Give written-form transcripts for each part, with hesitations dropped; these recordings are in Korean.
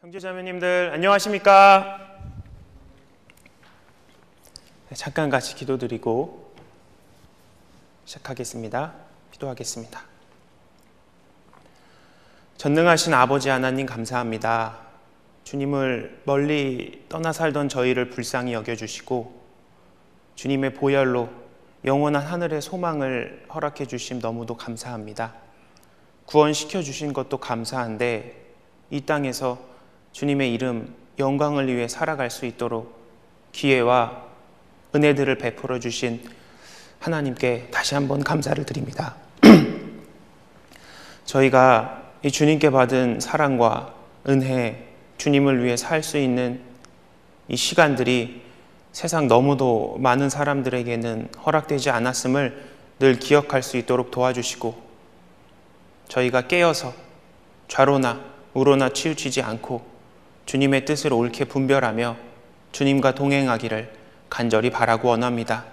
형제자매님들 안녕하십니까? 잠깐 같이 기도드리고 시작하겠습니다. 기도하겠습니다. 전능하신 아버지 하나님 감사합니다. 주님을 멀리 떠나 살던 저희를 불쌍히 여겨주시고 주님의 보혈로 영원한 하늘의 소망을 허락해 주심 너무도 감사합니다. 구원시켜 주신 것도 감사한데 이 땅에서 주님의 이름, 영광을 위해 살아갈 수 있도록 기회와 은혜들을 베풀어 주신 하나님께 다시 한번 감사를 드립니다. 저희가 이 주님께 받은 사랑과 은혜, 주님을 위해 살 수 있는 이 시간들이 세상 너무도 많은 사람들에게는 허락되지 않았음을 늘 기억할 수 있도록 도와주시고 저희가 깨어서 좌로나 우로나 치우치지 않고 주님의 뜻을 옳게 분별하며 주님과 동행하기를 간절히 바라고 원합니다.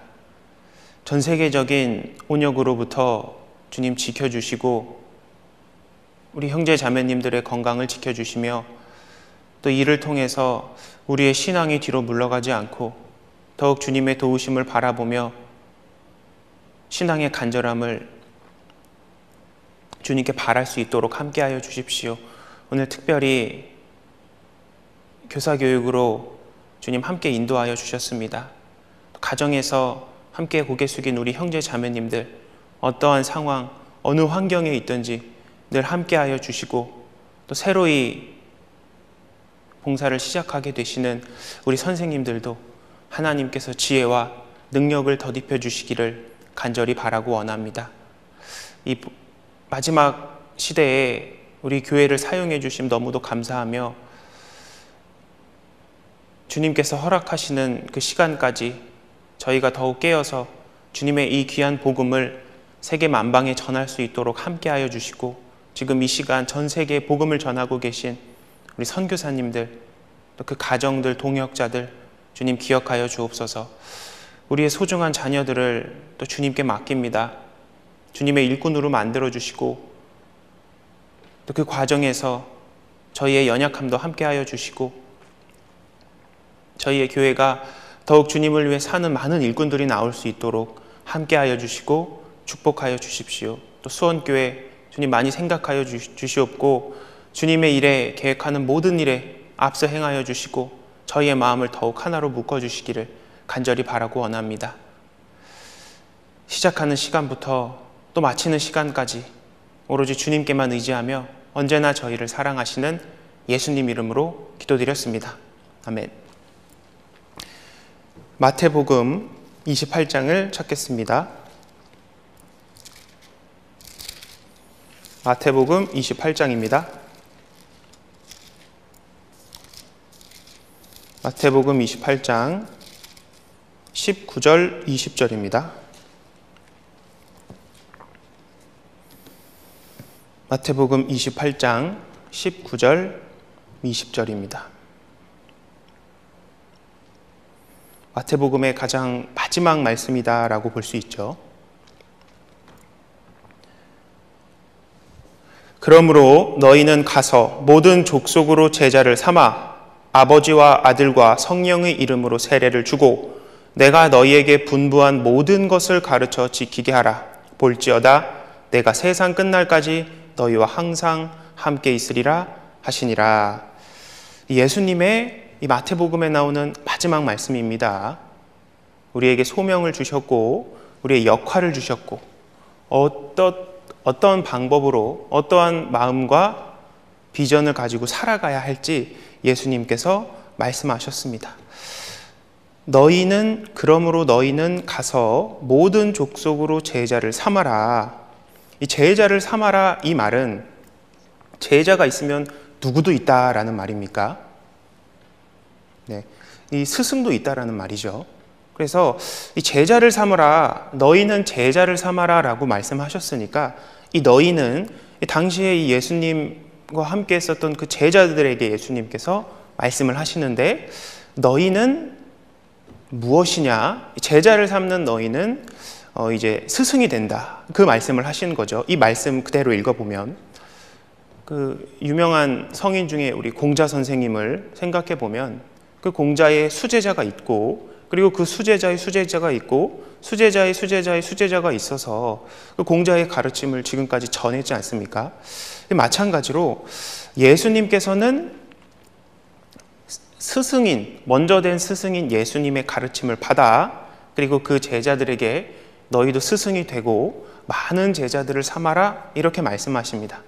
전 세계적인 온역으로부터 주님 지켜주시고 우리 형제 자매님들의 건강을 지켜주시며 또 이를 통해서 우리의 신앙이 뒤로 물러가지 않고 더욱 주님의 도우심을 바라보며 신앙의 간절함을 주님께 바랄 수 있도록 함께하여 주십시오. 오늘 특별히 교사교육으로 주님 함께 인도하여 주셨습니다. 가정에서 함께 고개 숙인 우리 형제 자매님들 어떠한 상황, 어느 환경에 있든지 늘 함께하여 주시고 또 새로이 봉사를 시작하게 되시는 우리 선생님들도 하나님께서 지혜와 능력을 덧입혀 주시기를 간절히 바라고 원합니다. 이 마지막 시대에 우리 교회를 사용해 주심 너무도 감사하며 주님께서 허락하시는 그 시간까지 저희가 더욱 깨어서 주님의 이 귀한 복음을 세계 만방에 전할 수 있도록 함께하여 주시고 지금 이 시간 전 세계에 복음을 전하고 계신 우리 선교사님들 또 그 가정들, 동역자들 주님 기억하여 주옵소서. 우리의 소중한 자녀들을 또 주님께 맡깁니다. 주님의 일꾼으로 만들어 주시고 또 그 과정에서 저희의 연약함도 함께하여 주시고 저희의 교회가 더욱 주님을 위해 사는 많은 일꾼들이 나올 수 있도록 함께하여 주시고 축복하여 주십시오. 또 수원교회 주님 많이 생각하여 주시옵고 주님의 일에 계획하는 모든 일에 앞서 행하여 주시고 저희의 마음을 더욱 하나로 묶어주시기를 간절히 바라고 원합니다. 시작하는 시간부터 또 마치는 시간까지 오로지 주님께만 의지하며 언제나 저희를 사랑하시는 예수님 이름으로 기도드렸습니다. 아멘. 마태복음 28장을 찾겠습니다. 마태복음 28장입니다. 마태복음 28장 19절 20절입니다. 마태복음 28장 19절 20절입니다. 마태복음의 가장 마지막 말씀이다라고 볼 수 있죠. 그러므로 너희는 가서 모든 족속으로 제자를 삼아 아버지와 아들과 성령의 이름으로 세례를 주고 내가 너희에게 분부한 모든 것을 가르쳐 지키게 하라. 볼지어다 내가 세상 끝날까지 너희와 항상 함께 있으리라 하시니라. 예수님의 이 마태복음에 나오는 마지막 말씀입니다. 우리에게 소명을 주셨고 우리의 역할을 주셨고 어떤 방법으로 어떠한 마음과 비전을 가지고 살아가야 할지 예수님께서 말씀하셨습니다. 그러므로 너희는 가서 모든 족속으로 제자를 삼아라. 이 제자를 삼아라 이 말은 제자가 있으면 누구도 있다라는 말입니까? 네, 이 스승도 있다라는 말이죠. 그래서 이 제자를 삼으라, 너희는 제자를 삼아라 라고 말씀하셨으니까 이 너희는 당시에 이 예수님과 함께 했었던 그 제자들에게 예수님께서 말씀을 하시는데 너희는 무엇이냐? 제자를 삼는 너희는 이제 스승이 된다. 그 말씀을 하시는 거죠. 이 말씀 그대로 읽어보면 그 유명한 성인 중에 우리 공자 선생님을 생각해 보면 그 공자의 수제자가 있고, 그리고 그 수제자의 수제자가 있고, 수제자의 수제자의 수제자가 있어서 그 공자의 가르침을 지금까지 전했지 않습니까? 마찬가지로 예수님께서는 스승인, 먼저 된 스승인 예수님의 가르침을 받아, 그리고 그 제자들에게 너희도 스승이 되고 많은 제자들을 삼아라, 이렇게 말씀하십니다.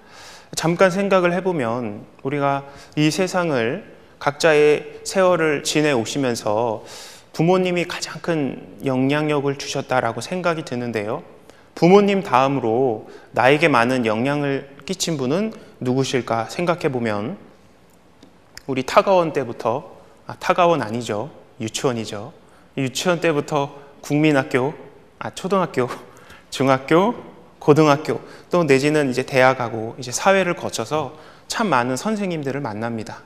잠깐 생각을 해보면 우리가 이 세상을 각자의 세월을 지내오시면서 부모님이 가장 큰 영향력을 주셨다라고 생각이 드는데요. 부모님 다음으로 나에게 많은 영향을 끼친 분은 누구실까 생각해보면 우리 타가원 때부터, 타가원 아니죠, 유치원이죠. 유치원 때부터 국민학교, 초등학교, 중학교, 고등학교, 또 내지는 이제 대학하고 이제 사회를 거쳐서 참 많은 선생님들을 만납니다.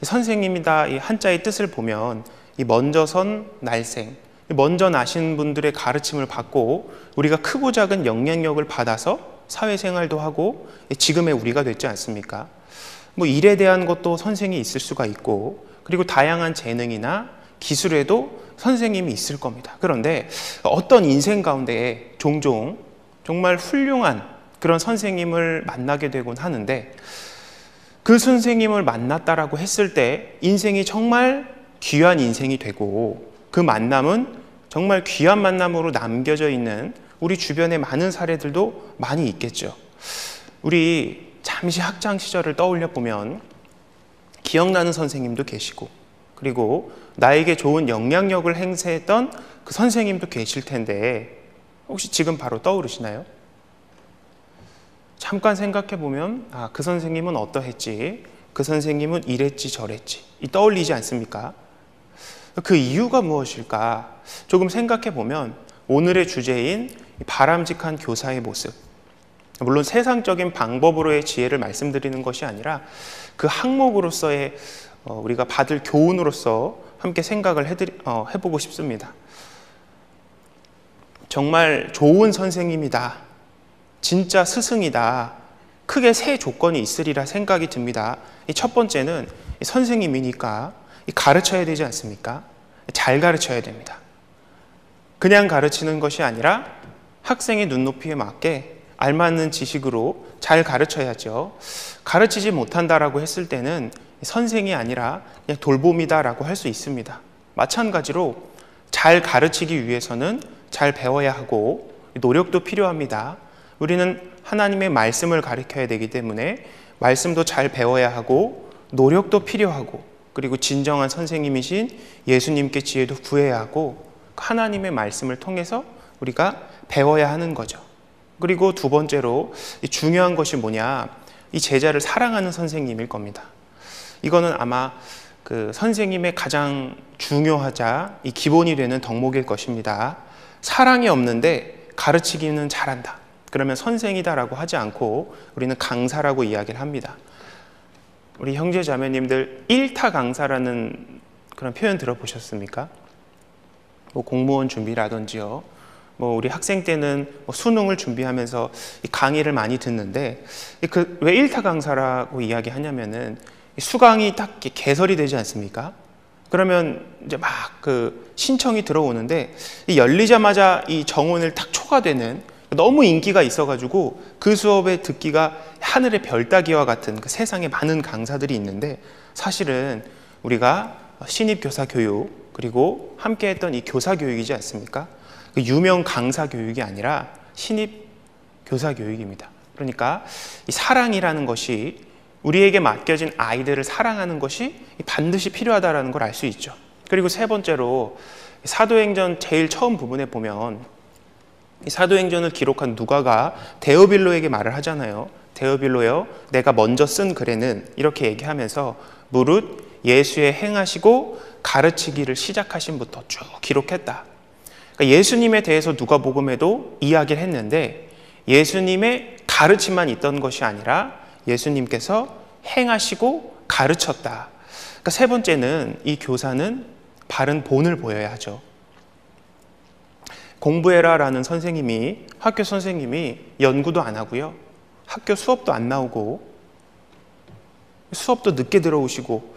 선생님이다 이 한자의 뜻을 보면 이 먼저 선 날생, 먼저 나신 분들의 가르침을 받고 우리가 크고 작은 영향력을 받아서 사회생활도 하고 지금의 우리가 됐지 않습니까? 뭐 일에 대한 것도 선생이 있을 수가 있고, 그리고 다양한 재능이나 기술에도 선생님이 있을 겁니다. 그런데 어떤 인생 가운데 종종 정말 훌륭한 그런 선생님을 만나게 되곤 하는데, 그 선생님을 만났다라고 했을 때 인생이 정말 귀한 인생이 되고, 그 만남은 정말 귀한 만남으로 남겨져 있는 우리 주변의 많은 사례들도 많이 있겠죠. 우리 잠시 학창 시절을 떠올려 보면 기억나는 선생님도 계시고, 그리고 나에게 좋은 영향력을 행사했던 그 선생님도 계실 텐데 혹시 지금 바로 떠오르시나요? 잠깐 생각해 보면 그 선생님은 어떠했지, 그 선생님은 이랬지 저랬지 떠올리지 않습니까? 그 이유가 무엇일까? 조금 생각해 보면 오늘의 주제인 바람직한 교사의 모습, 물론 세상적인 방법으로의 지혜를 말씀드리는 것이 아니라 그 항목으로서의 우리가 받을 교훈으로서 함께 생각을 해보고 싶습니다. 정말 좋은 선생님이다, 진짜 스승이다, 크게 세 조건이 있으리라 생각이 듭니다. 첫 번째는 선생님이니까 가르쳐야 되지 않습니까? 잘 가르쳐야 됩니다. 그냥 가르치는 것이 아니라 학생의 눈높이에 맞게 알맞는 지식으로 잘 가르쳐야죠. 가르치지 못한다라고 했을 때는 선생이 아니라 그냥 돌봄이다라고 할 수 있습니다. 마찬가지로 잘 가르치기 위해서는 잘 배워야 하고 노력도 필요합니다. 우리는 하나님의 말씀을 가르쳐야 되기 때문에 말씀도 잘 배워야 하고 노력도 필요하고, 그리고 진정한 선생님이신 예수님께 지혜도 구해야 하고 하나님의 말씀을 통해서 우리가 배워야 하는 거죠. 그리고 두 번째로 중요한 것이 뭐냐, 이 제자를 사랑하는 선생님일 겁니다. 이거는 아마 그 선생님의 가장 중요하자 이 기본이 되는 덕목일 것입니다. 사랑이 없는데 가르치기는 잘한다, 그러면 선생이다라고 하지 않고 우리는 강사라고 이야기를 합니다. 우리 형제 자매님들 일타 강사라는 그런 표현 들어보셨습니까? 뭐 공무원 준비라든지요, 뭐 우리 학생 때는 수능을 준비하면서 이 강의를 많이 듣는데, 왜 일타 강사라고 이야기하냐면은 수강이 딱 개설이 되지 않습니까? 그러면 이제 막 그 신청이 들어오는데 열리자마자 이 정원을 딱 초과되는, 너무 인기가 있어가지고 그 수업에 듣기가 하늘의 별 따기와 같은 그 세상에 많은 강사들이 있는데, 사실은 우리가 신입교사 교육 그리고 함께 했던 이 교사 교육이지 않습니까? 그 유명 강사 교육이 아니라 신입 교사 교육입니다. 그러니까 이 사랑이라는 것이, 우리에게 맡겨진 아이들을 사랑하는 것이 반드시 필요하다는 걸 알 수 있죠. 그리고 세 번째로 사도행전 제일 처음 부분에 보면 이 사도행전을 기록한 누가가 데오빌로에게 말을 하잖아요. 데오빌로여, 내가 먼저 쓴 글에는, 이렇게 얘기하면서 무릇 예수의 행하시고 가르치기를 시작하신부터 쭉 기록했다. 그러니까 예수님에 대해서 누가복음에도 이야기를 했는데 예수님의 가르침만 있던 것이 아니라 예수님께서 행하시고 가르쳤다. 그러니까 세 번째는 이 교사는 바른 본을 보여야 하죠. 공부해라라는 선생님이, 학교 선생님이 연구도 안 하고요, 학교 수업도 안 나오고 수업도 늦게 들어오시고,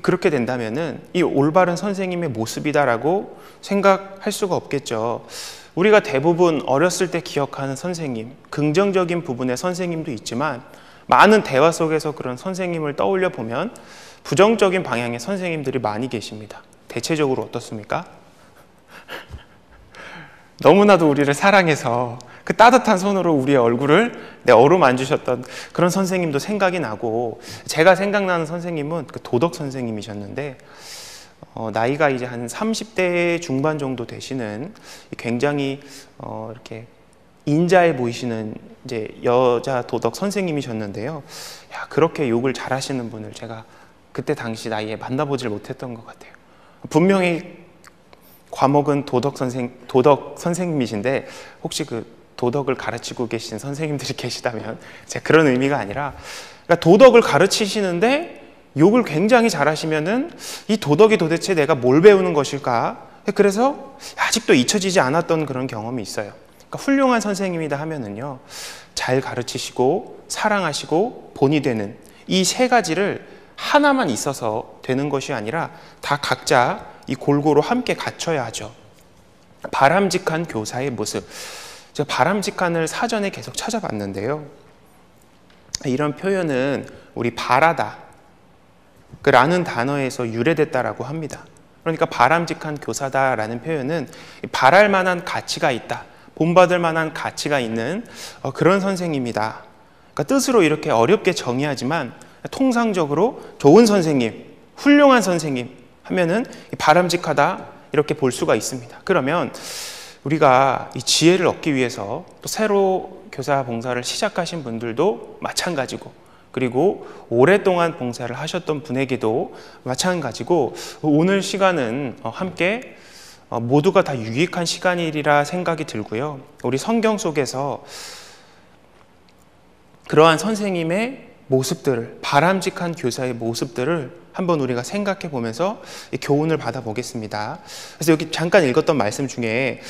그렇게 된다면은 이 올바른 선생님의 모습이다라고 생각할 수가 없겠죠. 우리가 대부분 어렸을 때 기억하는 선생님, 긍정적인 부분의 선생님도 있지만 많은 대화 속에서 그런 선생님을 떠올려 보면 부정적인 방향의 선생님들이 많이 계십니다. 대체적으로 어떻습니까? 너무나도 우리를 사랑해서 그 따뜻한 손으로 우리의 얼굴을 어루만지셨던 그런 선생님도 생각이 나고, 제가 생각나는 선생님은 그 도덕 선생님이셨는데, 나이가 이제 한 30대 중반 정도 되시는 굉장히 이렇게 인자해 보이시는 이제 여자 도덕 선생님이셨는데요. 야, 그렇게 욕을 잘하시는 분을 제가 그때 당시 나이에 만나보질 못했던 것 같아요. 분명히 과목은 도덕 선생님이신데, 혹시 그 도덕을 가르치고 계신 선생님들이 계시다면, 제가 그런 의미가 아니라, 그러니까 도덕을 가르치시는데 욕을 굉장히 잘하시면은 이 도덕이 도대체 내가 뭘 배우는 것일까? 그래서 아직도 잊혀지지 않았던 그런 경험이 있어요. 그러니까 훌륭한 선생님이다 하면은요, 잘 가르치시고 사랑하시고 본이 되는 이 세 가지를 하나만 있어서 되는 것이 아니라 다 각자 이 골고루 함께 갖춰야 하죠. 바람직한 교사의 모습. 제가 바람직한을 사전에 계속 찾아봤는데요, 이런 표현은 우리 바라다 라는 단어에서 유래됐다라고 합니다. 그러니까 바람직한 교사다라는 표현은 바랄 만한 가치가 있다, 본받을 만한 가치가 있는 그런 선생님이다. 그러니까 뜻으로 이렇게 어렵게 정의하지만 통상적으로 좋은 선생님, 훌륭한 선생님 하면은 바람직하다 이렇게 볼 수가 있습니다. 그러면 우리가 이 지혜를 얻기 위해서 또 새로 교사 봉사를 시작하신 분들도 마찬가지고, 그리고 오랫동안 봉사를 하셨던 분에게도 마찬가지고, 오늘 시간은 함께 모두가 다 유익한 시간이리라 생각이 들고요. 우리 성경 속에서 그러한 선생님의 모습들을, 바람직한 교사의 모습들을 한번 우리가 생각해 보면서 교훈을 받아보겠습니다. 그래서 여기 잠깐 읽었던 말씀 중에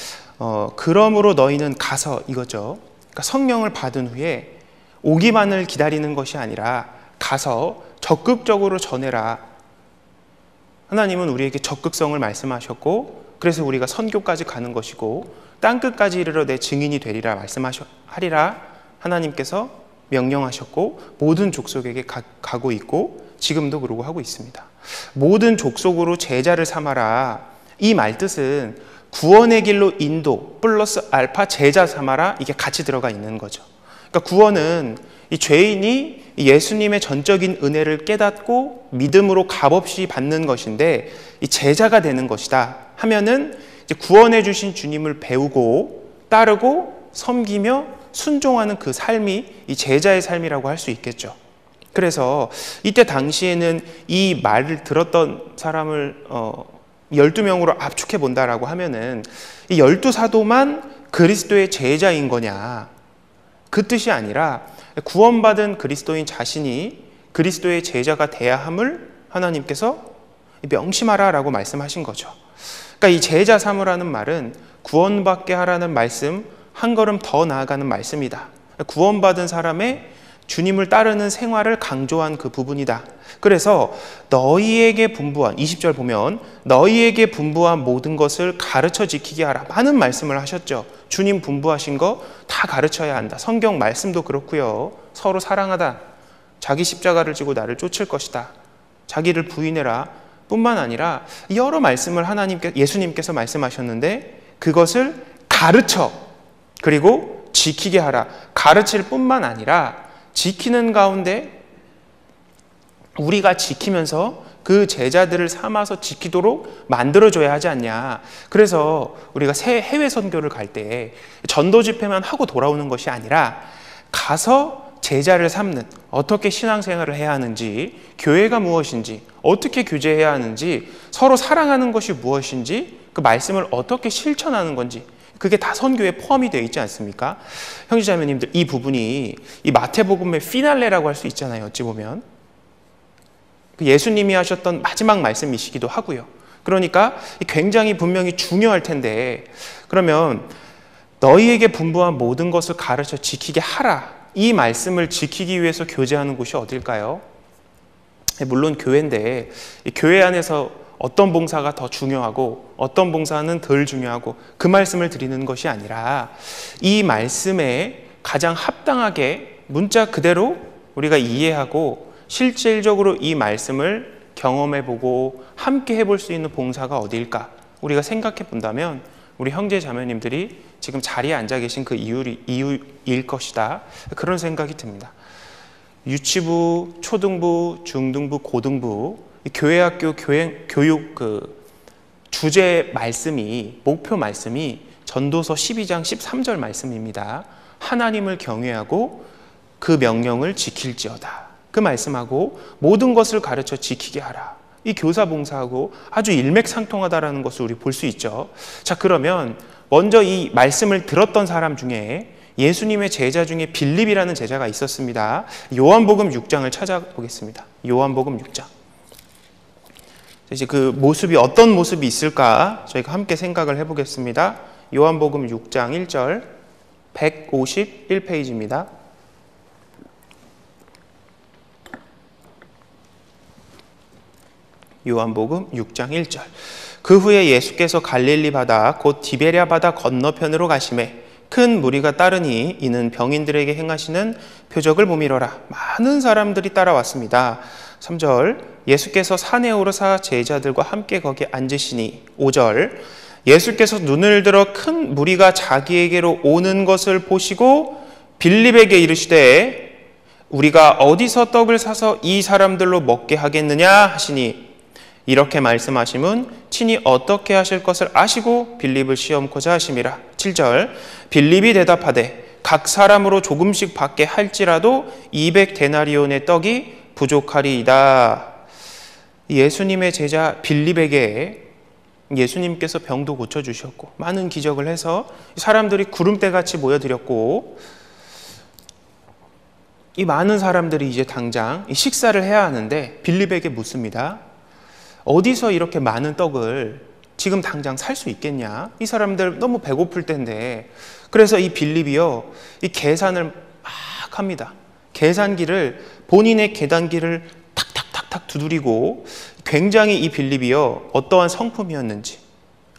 그러므로 너희는 가서, 이거죠. 그러니까 성령을 받은 후에 오기만을 기다리는 것이 아니라 가서 적극적으로 전해라. 하나님은 우리에게 적극성을 말씀하셨고, 그래서 우리가 선교까지 가는 것이고 땅끝까지 이르러 내 증인이 되리라 말씀하리라 하나님께서 명령하셨고, 모든 족속에게 가고 있고 지금도 그러고 하고 있습니다. 모든 족속으로 제자를 삼아라. 이 말뜻은 구원의 길로 인도 플러스 알파 제자 삼아라, 이게 같이 들어가 있는 거죠. 그러니까 구원은 이 죄인이 예수님의 전적인 은혜를 깨닫고 믿음으로 값없이 받는 것인데, 이 제자가 되는 것이다 하면은 이제 구원해 주신 주님을 배우고 따르고 섬기며 순종하는 그 삶이 이 제자의 삶이라고 할 수 있겠죠. 그래서 이때 당시에는 이 말을 들었던 사람을 12명으로 압축해 본다라고 하면은 이 12사도만 그리스도의 제자인 거냐, 그 뜻이 아니라 구원받은 그리스도인 자신이 그리스도의 제자가 돼야 함을 하나님께서 명심하라라고 말씀하신 거죠. 그러니까 이 제자 삼으라는 말은 구원받게 하라는 말씀 한 걸음 더 나아가는 말씀이다. 구원받은 사람의 주님을 따르는 생활을 강조한 그 부분이다. 그래서 너희에게 분부한, 20절 보면 너희에게 분부한 모든 것을 가르쳐 지키게 하라, 많은 말씀을 하셨죠. 주님 분부하신 거 다 가르쳐야 한다. 성경 말씀도 그렇고요. 서로 사랑하다, 자기 십자가를 지고 나를 쫓을 것이다, 자기를 부인해라 뿐만 아니라 여러 말씀을 예수님께서 말씀하셨는데, 그것을 가르쳐 그리고 지키게 하라. 가르칠 뿐만 아니라 지키는 가운데 우리가 지키면서 그 제자들을 삼아서 지키도록 만들어줘야 하지 않냐. 그래서 우리가 해외 선교를 갈 때 전도 집회만 하고 돌아오는 것이 아니라 가서 제자를 삼는, 어떻게 신앙생활을 해야 하는지, 교회가 무엇인지, 어떻게 교제해야 하는지, 서로 사랑하는 것이 무엇인지, 그 말씀을 어떻게 실천하는 건지, 그게 다 선교에 포함이 되어 있지 않습니까? 형제자매님들, 이 부분이 이 마태복음의 피날레라고 할 수 있잖아요. 어찌 보면 예수님이 하셨던 마지막 말씀이시기도 하고요. 그러니까 굉장히 분명히 중요할 텐데, 그러면 너희에게 분부한 모든 것을 가르쳐 지키게 하라, 이 말씀을 지키기 위해서 교제하는 곳이 어딜까요? 물론 교회인데 이 교회 안에서 어떤 봉사가 더 중요하고 어떤 봉사는 덜 중요하고 그 말씀을 드리는 것이 아니라 이 말씀에 가장 합당하게 문자 그대로 우리가 이해하고 실질적으로 이 말씀을 경험해보고 함께 해볼 수 있는 봉사가 어디일까? 우리가 생각해 본다면 우리 형제 자매님들이 지금 자리에 앉아 계신 그 이유일 것이다. 그런 생각이 듭니다. 유치부, 초등부, 중등부, 고등부 교회학교 교육 주제 말씀이 목표 말씀이 전도서 12장 13절 말씀입니다. 하나님을 경외하고 그 명령을 지킬지어다. 그 말씀하고 모든 것을 가르쳐 지키게 하라. 이 교사 봉사하고 아주 일맥상통하다라는 것을 우리 볼 수 있죠. 자, 그러면 먼저 이 말씀을 들었던 사람 중에 예수님의 제자 중에 빌립이라는 제자가 있었습니다. 요한복음 6장을 찾아보겠습니다. 요한복음 6장. 이제 그 모습이 어떤 모습이 있을까 저희가 함께 생각을 해보겠습니다. 요한복음 6장 1절 151페이지입니다. 요한복음 6장 1절. 그 후에 예수께서 갈릴리 바다 곧 디베랴 바다 건너편으로 가시매 큰 무리가 따르니 이는 병인들에게 행하시는 표적을 보미러라. 많은 사람들이 따라왔습니다. 3절. 예수께서 산에 오르사 제자들과 함께 거기 앉으시니 5절. 예수께서 눈을 들어 큰 무리가 자기에게로 오는 것을 보시고 빌립에게 이르시되 우리가 어디서 떡을 사서 이 사람들로 먹게 하겠느냐 하시니 이렇게 말씀하심은 친히 어떻게 하실 것을 아시고 빌립을 시험코자 하심이라. 7절. 빌립이 대답하되 각 사람으로 조금씩 받게 할지라도 200데나리온의 떡이 부족하리이다. 예수님의 제자 빌립에게 예수님께서 병도 고쳐주셨고 많은 기적을 해서 사람들이 구름대같이 모여들었고 이 많은 사람들이 이제 당장 식사를 해야 하는데 빌립에게 묻습니다. 어디서 이렇게 많은 떡을 지금 당장 살 수 있겠냐? 이 사람들 너무 배고플 텐데. 그래서 이 빌립이요, 이 계산을 막 합니다. 계산기를, 본인의 계산기를 탁탁탁탁 두드리고 굉장히 이 빌립이요, 어떠한 성품이었는지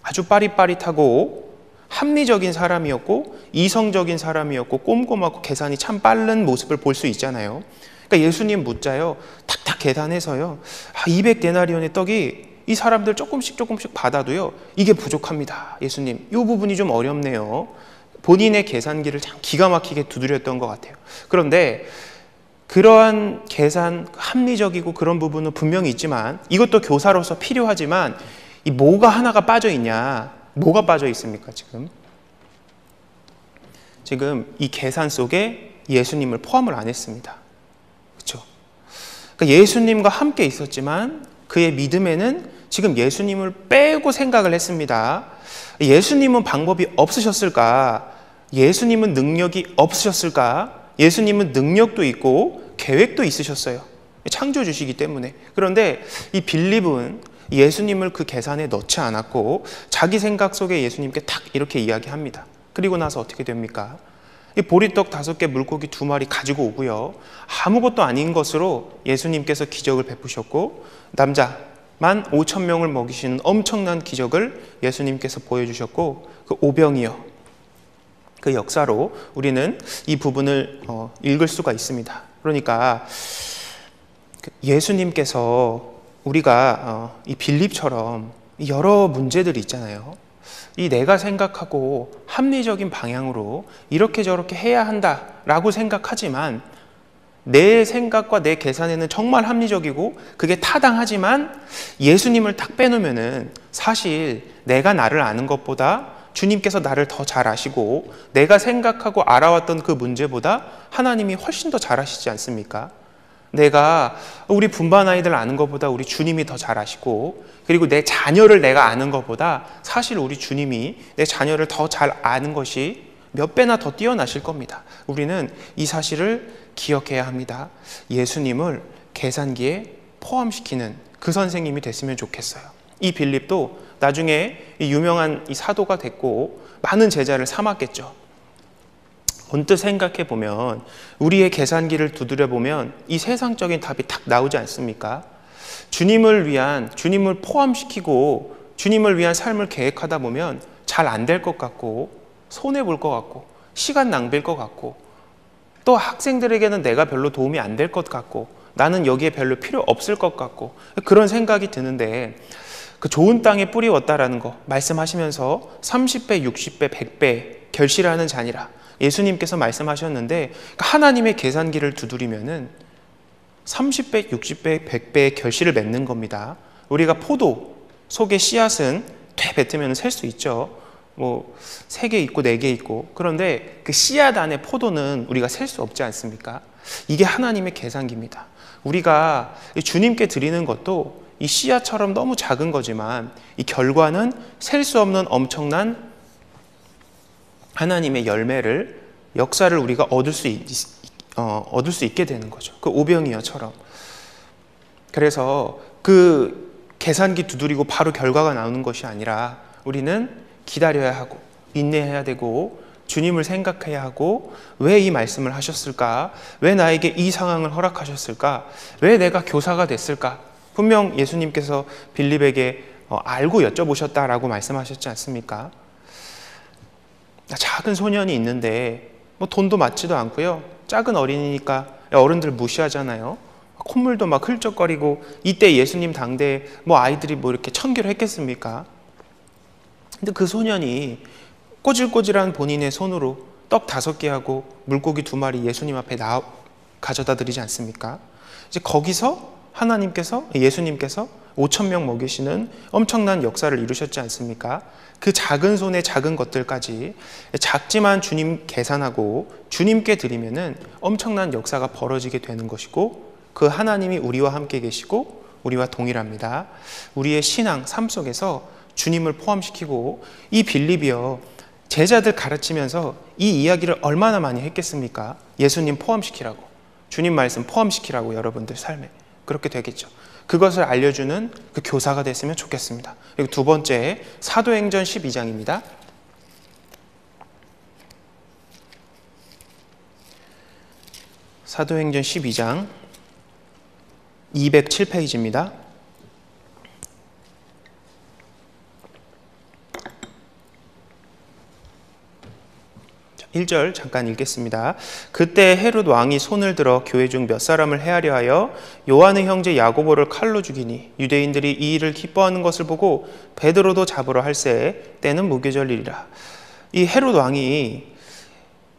아주 빠릿빠릿하고 합리적인 사람이었고 이성적인 사람이었고 꼼꼼하고 계산이 참 빠른 모습을 볼 수 있잖아요. 그러니까 예수님 묻자요, 탁탁 계산해서요, 200데나리온의 떡이 이 사람들 조금씩 받아도요 이게 부족합니다. 예수님, 이 부분이 좀 어렵네요. 본인의 계산기를 참 기가 막히게 두드렸던 것 같아요. 그런데 그러한 계산, 합리적이고 그런 부분은 분명히 있지만 이것도 교사로서 필요하지만 이 뭐가 하나가 빠져 있냐? 뭐가 빠져 있습니까? 지금 이 계산 속에 예수님을 포함을 안 했습니다. 그렇죠? 그러니까 예수님과 함께 있었지만 그의 믿음에는 지금 예수님을 빼고 생각을 했습니다. 예수님은 방법이 없으셨을까? 예수님은 능력이 없으셨을까? 예수님은 능력도 있고 계획도 있으셨어요. 창조주시기 때문에. 그런데 이 빌립은 예수님을 그 계산에 넣지 않았고 자기 생각 속에 예수님께 탁 이렇게 이야기합니다. 그리고 나서 어떻게 됩니까? 이 보리떡 5개, 물고기 2마리 가지고 오고요. 아무것도 아닌 것으로 예수님께서 기적을 베푸셨고 남자 15,000명을 먹이시는 엄청난 기적을 예수님께서 보여주셨고 그 오병이어 그 역사로 우리는 이 부분을 읽을 수가 있습니다. 그러니까 예수님께서 우리가 이 빌립처럼 여러 문제들이 있잖아요. 이 내가 생각하고 합리적인 방향으로 이렇게 저렇게 해야 한다라고 생각하지만 내 생각과 내 계산에는 정말 합리적이고 그게 타당하지만 예수님을 딱 빼놓으면은 사실 내가 나를 아는 것보다 주님께서 나를 더 잘 아시고 내가 생각하고 알아왔던 그 문제보다 하나님이 훨씬 더 잘 아시지 않습니까? 내가 우리 분반 아이들 아는 것보다 우리 주님이 더 잘 아시고 그리고 내 자녀를 내가 아는 것보다 사실 우리 주님이 내 자녀를 더 잘 아는 것이 몇 배나 더 뛰어나실 겁니다. 우리는 이 사실을 기억해야 합니다. 예수님을 계산기에 포함시키는 그 선생님이 됐으면 좋겠어요. 이 빌립도 나중에 이 유명한 이 사도가 됐고 많은 제자를 삼았겠죠. 언뜻 생각해 보면 우리의 계산기를 두드려 보면 이 세상적인 답이 딱 나오지 않습니까? 주님을 포함시키고 주님을 위한 삶을 계획하다 보면 잘 안 될 것 같고 손해 볼 것 같고 시간 낭비일 것 같고 또 학생들에게는 내가 별로 도움이 안 될 것 같고 나는 여기에 별로 필요 없을 것 같고 그런 생각이 드는데 그 좋은 땅에 뿌리웠다라는 거 말씀하시면서 30배, 60배, 100배 결실하는 자니라 예수님께서 말씀하셨는데 하나님의 계산기를 두드리면은 30배, 60배, 100배의 결실을 맺는 겁니다. 우리가 포도 속에 씨앗은 되뱉으면 셀 수 있죠. 뭐 3개 있고 4개 있고 그런데 그 씨앗 안에 포도는 우리가 셀 수 없지 않습니까? 이게 하나님의 계산기입니다. 우리가 주님께 드리는 것도 이 씨앗처럼 너무 작은 거지만 이 결과는 셀 수 없는 엄청난 하나님의 열매를 역사를 우리가 얻을 수 있게 되는 거죠. 그 오병이어처럼. 그래서 그 계산기 두드리고 바로 결과가 나오는 것이 아니라 우리는 기다려야 하고 인내해야 되고 주님을 생각해야 하고 왜 이 말씀을 하셨을까? 왜 나에게 이 상황을 허락하셨을까? 왜 내가 교사가 됐을까? 분명 예수님께서 빌립에게 알고 여쭤보셨다라고 말씀하셨지 않습니까? 작은 소년이 있는데 뭐 돈도 많지도 않고요. 작은 어린이니까 어른들 무시하잖아요. 콧물도 막 흘쩍거리고 이때 예수님 당대에 뭐 아이들이 뭐 이렇게 천기를 했겠습니까? 근데 그 소년이 꼬질꼬질한 본인의 손으로 떡 5개 하고 물고기 2마리 예수님 앞에 가져다 드리지 않습니까? 이제 거기서 예수님께서 5,000명 먹이시는 엄청난 역사를 이루셨지 않습니까? 그 작은 손의 작은 것들까지 작지만 주님 계산하고 주님께 드리면은 엄청난 역사가 벌어지게 되는 것이고 그 하나님이 우리와 함께 계시고 우리와 동일합니다. 우리의 신앙, 삶 속에서 주님을 포함시키고 이 빌립이요 제자들 가르치면서 이 이야기를 얼마나 많이 했겠습니까? 예수님 포함시키라고 주님 말씀 포함시키라고 여러분들 삶에 그렇게 되겠죠. 그것을 알려주는 그 교사가 됐으면 좋겠습니다. 그리고 두 번째 사도행전 12장입니다. 사도행전 12장 207페이지입니다. 1절 잠깐 읽겠습니다. 그때 헤롯 왕이 손을 들어 교회 중 몇 사람을 해하려 하여 요한의 형제 야고보를 칼로 죽이니 유대인들이 이 일을 기뻐하는 것을 보고 베드로도 잡으러 할세 때는 무교절일이라. 이 헤롯 왕이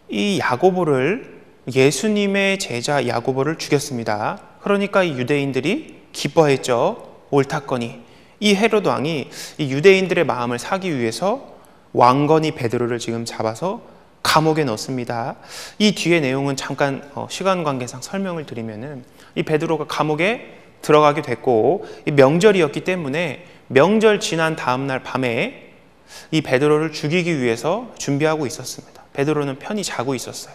이 야고보를 예수님의 제자 야고보를 죽였습니다. 그러니까 이 유대인들이 기뻐했죠. 옳았거니. 이 헤롯 왕이 이 유대인들의 마음을 사기 위해서 왕건이 베드로를 지금 잡아서 감옥에 넣습니다. 이 뒤의 내용은 잠깐 시간 관계상 설명을 드리면은 이 베드로가 감옥에 들어가게 됐고 이 명절이었기 때문에 명절 지난 다음 날 밤에 이 베드로를 죽이기 위해서 준비하고 있었습니다. 베드로는 편히 자고 있었어요.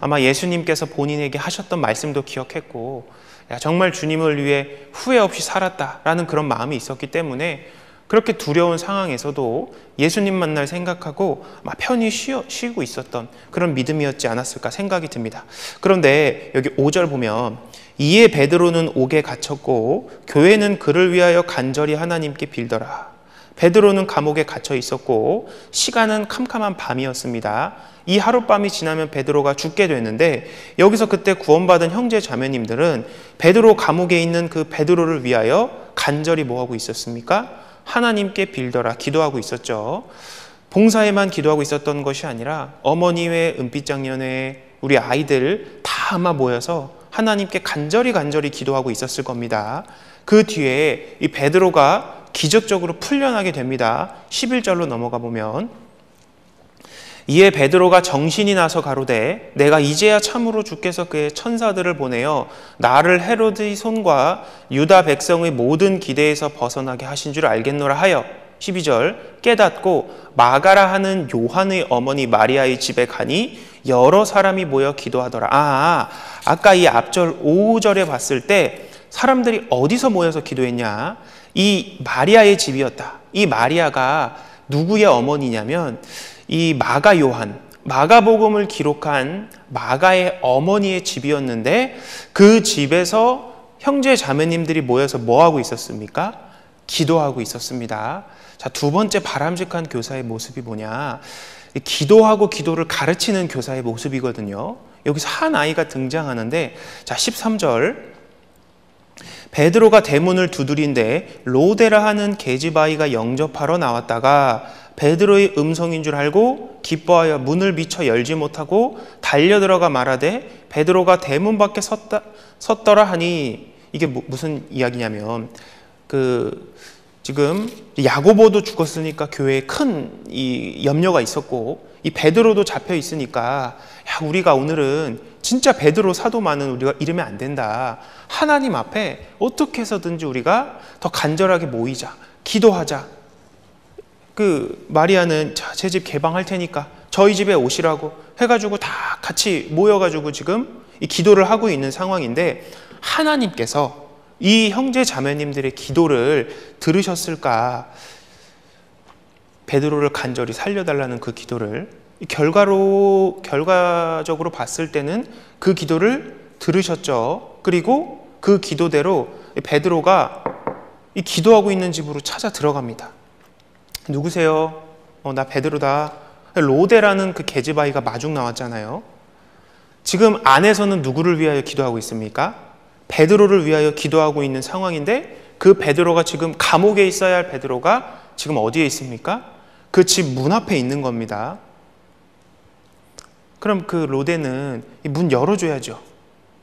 아마 예수님께서 본인에게 하셨던 말씀도 기억했고 야, 정말 주님을 위해 후회 없이 살았다라는 그런 마음이 있었기 때문에 그렇게 두려운 상황에서도 예수님 만날 생각하고 편히 쉬고 있었던 그런 믿음이었지 않았을까 생각이 듭니다. 그런데 여기 5절 보면 이에 베드로는 옥에 갇혔고 교회는 그를 위하여 간절히 하나님께 빌더라. 베드로는 감옥에 갇혀 있었고 시간은 캄캄한 밤이었습니다. 이 하룻밤이 지나면 베드로가 죽게 되는데 여기서 그때 구원받은 형제 자매님들은 베드로 감옥에 있는 그 베드로를 위하여 간절히 뭐하고 있었습니까? 하나님께 빌더라 기도하고 있었죠. 봉사에만 기도하고 있었던 것이 아니라 어머니회, 은빛장년회, 우리 아이들 다 아마 모여서 하나님께 간절히 기도하고 있었을 겁니다. 그 뒤에 이 베드로가 기적적으로 풀려나게 됩니다. 11절로 넘어가 보면 이에 베드로가 정신이 나서 가로되 내가 이제야 참으로 주께서 그의 천사들을 보내어 나를 헤롯의 손과 유다 백성의 모든 기대에서 벗어나게 하신 줄 알겠노라 하여 12절 깨닫고 마가라 하는 요한의 어머니 마리아의 집에 가니 여러 사람이 모여 기도하더라. 아까 이 앞절 5절에 봤을 때 사람들이 어디서 모여서 기도했냐? 이 마리아의 집이었다. 이 마리아가 누구의 어머니냐면 이 마가 요한, 마가복음을 기록한 마가의 어머니의 집이었는데 그 집에서 형제 자매님들이 모여서 뭐 하고 있었습니까? 기도하고 있었습니다. 자, 두 번째 바람직한 교사의 모습이 뭐냐? 기도하고 기도를 가르치는 교사의 모습이거든요. 여기서 한 아이가 등장하는데, 자, 13절. 베드로가 대문을 두드린데 로데라 하는 계집아이가 영접하러 나왔다가 베드로의 음성인 줄 알고 기뻐하여 문을 미처 열지 못하고 달려들어가 말하되 베드로가 대문 밖에 섰더라 하니, 이게 무슨 이야기냐면 지금 야고보도 죽었으니까 교회에 큰 이 염려가 있었고 이 베드로도 잡혀 있으니까 야, 우리가 오늘은 진짜 베드로 사도만은 우리가 잃으면 안 된다. 하나님 앞에 어떻게 해서든지 우리가 더 간절하게 모이자, 기도하자. 마리아는 제 집 개방할 테니까 저희 집에 오시라고 해가지고 다 같이 모여가지고 지금 이 기도를 하고 있는 상황인데, 하나님께서 이 형제 자매님들의 기도를 들으셨을까? 베드로를 간절히 살려달라는 그 기도를 결과적으로 봤을 때는 그 기도를 들으셨죠. 그리고 그 기도대로 베드로가 이 기도하고 있는 집으로 찾아 들어갑니다. 누구세요? 나 베드로다. 로데라는 그 계집아이가 마중 나왔잖아요. 지금 안에서는 누구를 위하여 기도하고 있습니까? 베드로를 위하여 기도하고 있는 상황인데, 그 베드로가 지금 감옥에 있어야 할 베드로가 지금 어디에 있습니까? 그 집 문 앞에 있는 겁니다. 그럼 그 로데는 이 문 열어줘야죠.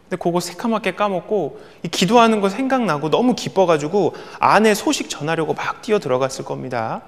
근데 그거 새카맣게 까먹고 이 기도하는 거 생각나고 너무 기뻐가지고 안에 소식 전하려고 막 뛰어 들어갔을 겁니다.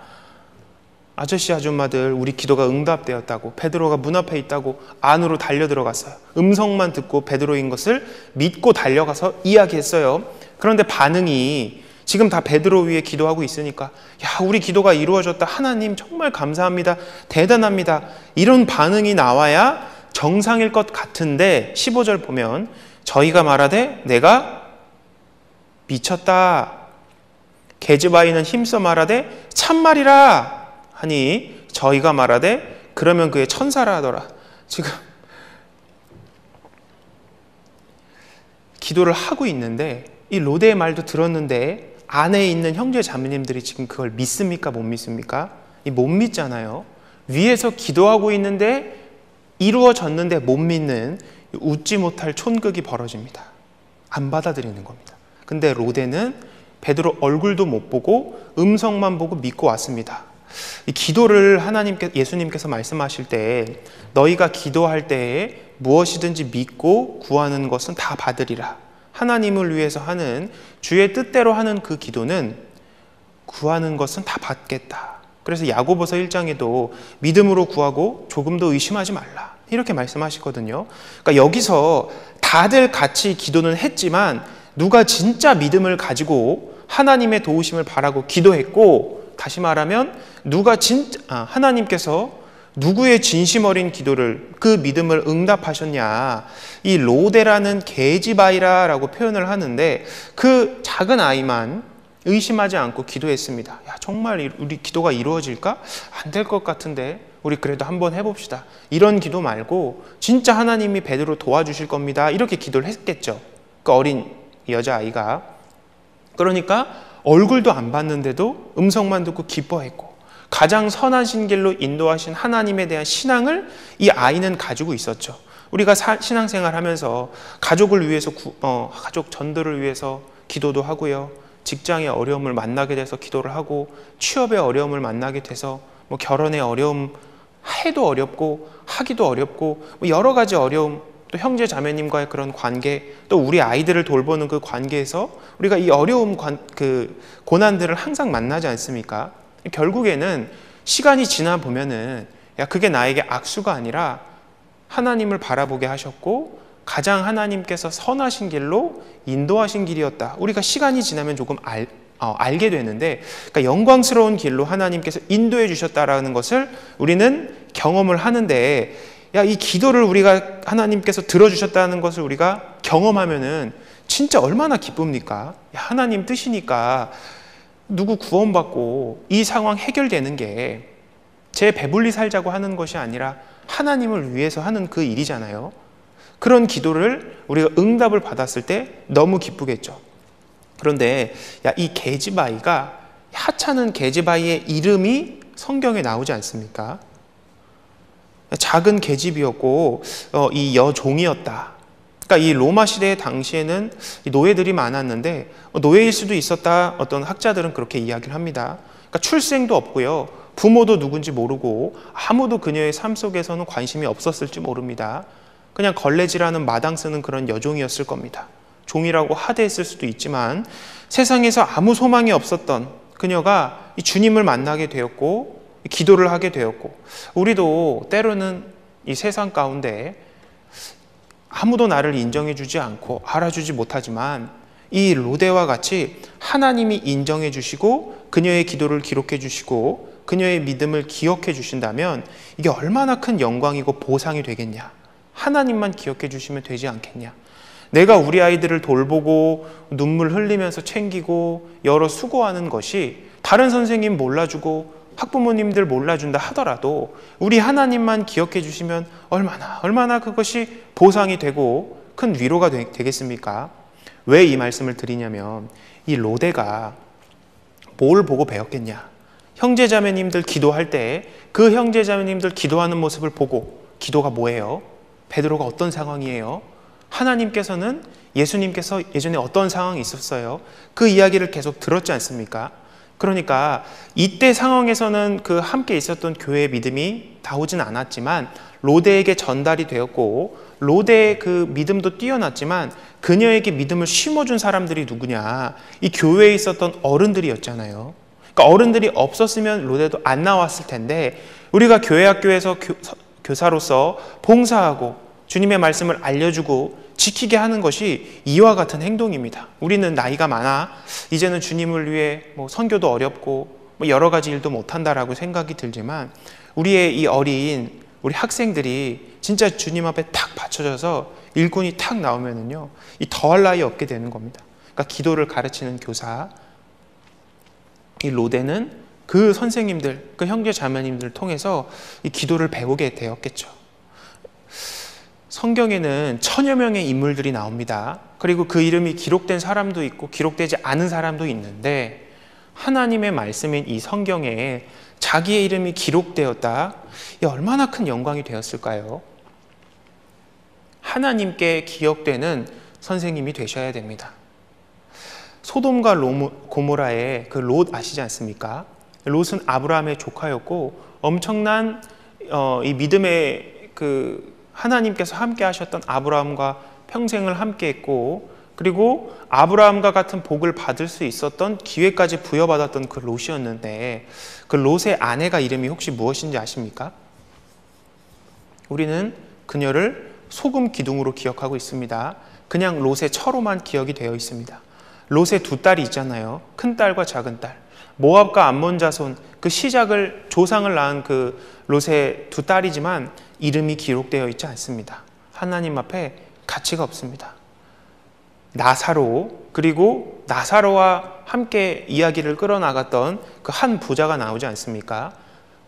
아저씨 아줌마들, 우리 기도가 응답되었다고, 베드로가 문 앞에 있다고 안으로 달려 들어갔어요. 음성만 듣고 베드로인 것을 믿고 달려가서 이야기했어요. 그런데 반응이 지금 다 베드로 위에 기도하고 있으니까, 야, 우리 기도가 이루어졌다, 하나님 정말 감사합니다, 대단합니다, 이런 반응이 나와야 정상일 것 같은데, 15절 보면 저희가 말하되 내가 미쳤다, 계집아이는 힘써 말하되 참말이라 하니 저희가 말하되 그러면 그의 천사라 하더라. 지금 기도를 하고 있는데 이 로데의 말도 들었는데 안에 있는 형제 자매님들이 지금 그걸 믿습니까? 못 믿습니까? 못 믿잖아요. 위에서 기도하고 있는데 이루어졌는데 못 믿는 웃지 못할 촌극이 벌어집니다. 안 받아들이는 겁니다. 근데 로데는 베드로 얼굴도 못 보고 음성만 보고 믿고 왔습니다. 이 기도를 예수님께서 말씀하실 때 너희가 기도할 때에 무엇이든지 믿고 구하는 것은 다 받으리라. 하나님을 위해서 하는 주의 뜻대로 하는 그 기도는 구하는 것은 다 받겠다. 그래서 야고보서 1장에도 믿음으로 구하고 조금도 의심하지 말라, 이렇게 말씀하시거든요. 그러니까 여기서 다들 같이 기도는 했지만 누가 진짜 믿음을 가지고 하나님의 도우심을 바라고 기도했고, 다시 말하면 하나님께서 누구의 진심 어린 기도를, 그 믿음을 응답하셨냐, 이 로데라는 계집아이라고 표현을 하는데 그 작은 아이만 의심하지 않고 기도했습니다. 야, 정말 우리 기도가 이루어질까? 안 될 것 같은데 우리 그래도 한번 해봅시다. 이런 기도 말고 진짜 하나님이 베드로 도와주실 겁니다, 이렇게 기도를 했겠죠, 그 어린 여자아이가. 그러니까 얼굴도 안 봤는데도 음성만 듣고 기뻐했고, 가장 선하신 길로 인도하신 하나님에 대한 신앙을 이 아이는 가지고 있었죠. 우리가 신앙생활 하면서 가족을 위해서 가족 전도를 위해서 기도도 하고요, 직장의 어려움을 만나게 돼서 기도를 하고, 취업의 어려움을 만나게 돼서 결혼의 어려움 해도 어렵고 하기도 어렵고 여러 가지 어려움, 또 형제 자매님과의 그런 관계, 또 우리 아이들을 돌보는 그 관계에서 우리가 이 어려움, 고난들을 항상 만나지 않습니까? 결국에는 시간이 지나 보면은 그게 나에게 악수가 아니라 하나님을 바라보게 하셨고 가장 하나님께서 선하신 길로 인도하신 길이었다, 우리가 시간이 지나면 조금 알게 되는데, 그러니까 영광스러운 길로 하나님께서 인도해 주셨다라는 것을 우리는 경험을 하는데, 이 기도를 우리가 하나님께서 들어주셨다는 것을 우리가 경험하면은 진짜 얼마나 기쁩니까? 하나님 뜻이니까 누구 구원받고 이 상황 해결되는 게 제 배불리 살자고 하는 것이 아니라 하나님을 위해서 하는 그 일이잖아요. 그런 기도를 우리가 응답을 받았을 때 너무 기쁘겠죠. 그런데 이 게지바이가, 하찮은 게지바이의 이름이 성경에 나오지 않습니까? 작은 계집이었고 이 여종이었다. 그러니까 이 로마 시대 당시에는 노예들이 많았는데 노예일 수도 있었다. 어떤 학자들은 그렇게 이야기를 합니다. 그러니까 출생도 없고요, 부모도 누군지 모르고 아무도 그녀의 삶 속에서는 관심이 없었을지 모릅니다. 그냥 걸레질하는 마당 쓰는 그런 여종이었을 겁니다. 종이라고 하대했을 수도 있지만 세상에서 아무 소망이 없었던 그녀가 이 주님을 만나게 되었고 기도를 하게 되었고, 우리도 때로는 이 세상 가운데 아무도 나를 인정해 주지 않고 알아주지 못하지만 이 로데와 같이 하나님이 인정해 주시고 그녀의 기도를 기록해 주시고 그녀의 믿음을 기억해 주신다면 이게 얼마나 큰 영광이고 보상이 되겠냐. 하나님만 기억해 주시면 되지 않겠냐. 내가 우리 아이들을 돌보고 눈물 흘리면서 챙기고 여러 수고하는 것이 다른 선생님 몰라주고 학부모님들 몰라준다 하더라도 우리 하나님만 기억해 주시면 얼마나 그것이 보상이 되고 큰 위로가 되겠습니까? 왜 이 말씀을 드리냐면 이 로데가 뭘 보고 배웠겠냐. 형제자매님들 기도할 때 그 형제자매님들 기도하는 모습을 보고, 기도가 뭐예요? 베드로가 어떤 상황이에요? 하나님께서는, 예수님께서 예전에 어떤 상황이 있었어요? 그 이야기를 계속 들었지 않습니까? 그러니까 이때 상황에서는 그 함께 있었던 교회의 믿음이 다 오진 않았지만 로데에게 전달이 되었고, 로데의 그 믿음도 뛰어났지만 그녀에게 믿음을 심어준 사람들이 누구냐? 이 교회에 있었던 어른들이었잖아요. 그러니까 어른들이 없었으면 로데도 안 나왔을 텐데, 우리가 교회 학교에서 교사로서 봉사하고 주님의 말씀을 알려주고 지키게 하는 것이 이와 같은 행동입니다. 우리는 나이가 많아 이제는 주님을 위해 선교도 어렵고 여러 가지 일도 못한다라고 생각이 들지만, 우리의 이 어린 우리 학생들이 진짜 주님 앞에 탁 받쳐져서 일꾼이 탁 나오면은요, 이 더할 나위 없게 되는 겁니다. 그러니까 기도를 가르치는 교사, 이 로데는 그 선생님들, 그 형제 자매님들을 통해서 이 기도를 배우게 되었겠죠. 성경에는 1000여 명의 인물들이 나옵니다. 그리고 그 이름이 기록된 사람도 있고 기록되지 않은 사람도 있는데, 하나님의 말씀인 이 성경에 자기의 이름이 기록되었다. 이 얼마나 큰 영광이 되었을까요? 하나님께 기억되는 선생님이 되셔야 됩니다. 소돔과 고모라의 그 롯 아시지 않습니까? 롯은 아브라함의 조카였고 엄청난 이 믿음의 그 하나님께서 함께 하셨던 아브라함과 평생을 함께 했고, 그리고 아브라함과 같은 복을 받을 수 있었던 기회까지 부여받았던 그 롯이었는데, 그 롯의 아내가 이름이 혹시 무엇인지 아십니까? 우리는 그녀를 소금 기둥으로 기억하고 있습니다. 그냥 롯의 처로만 기억이 되어 있습니다. 롯의 두 딸이 있잖아요. 큰 딸과 작은 딸. 모압과 암몬 자손, 그 시작을, 조상을 낳은 그 롯의 두 딸이지만 이름이 기록되어 있지 않습니다. 하나님 앞에 가치가 없습니다. 나사로, 그리고 나사로와 함께 이야기를 끌어나갔던 그 한 부자가 나오지 않습니까?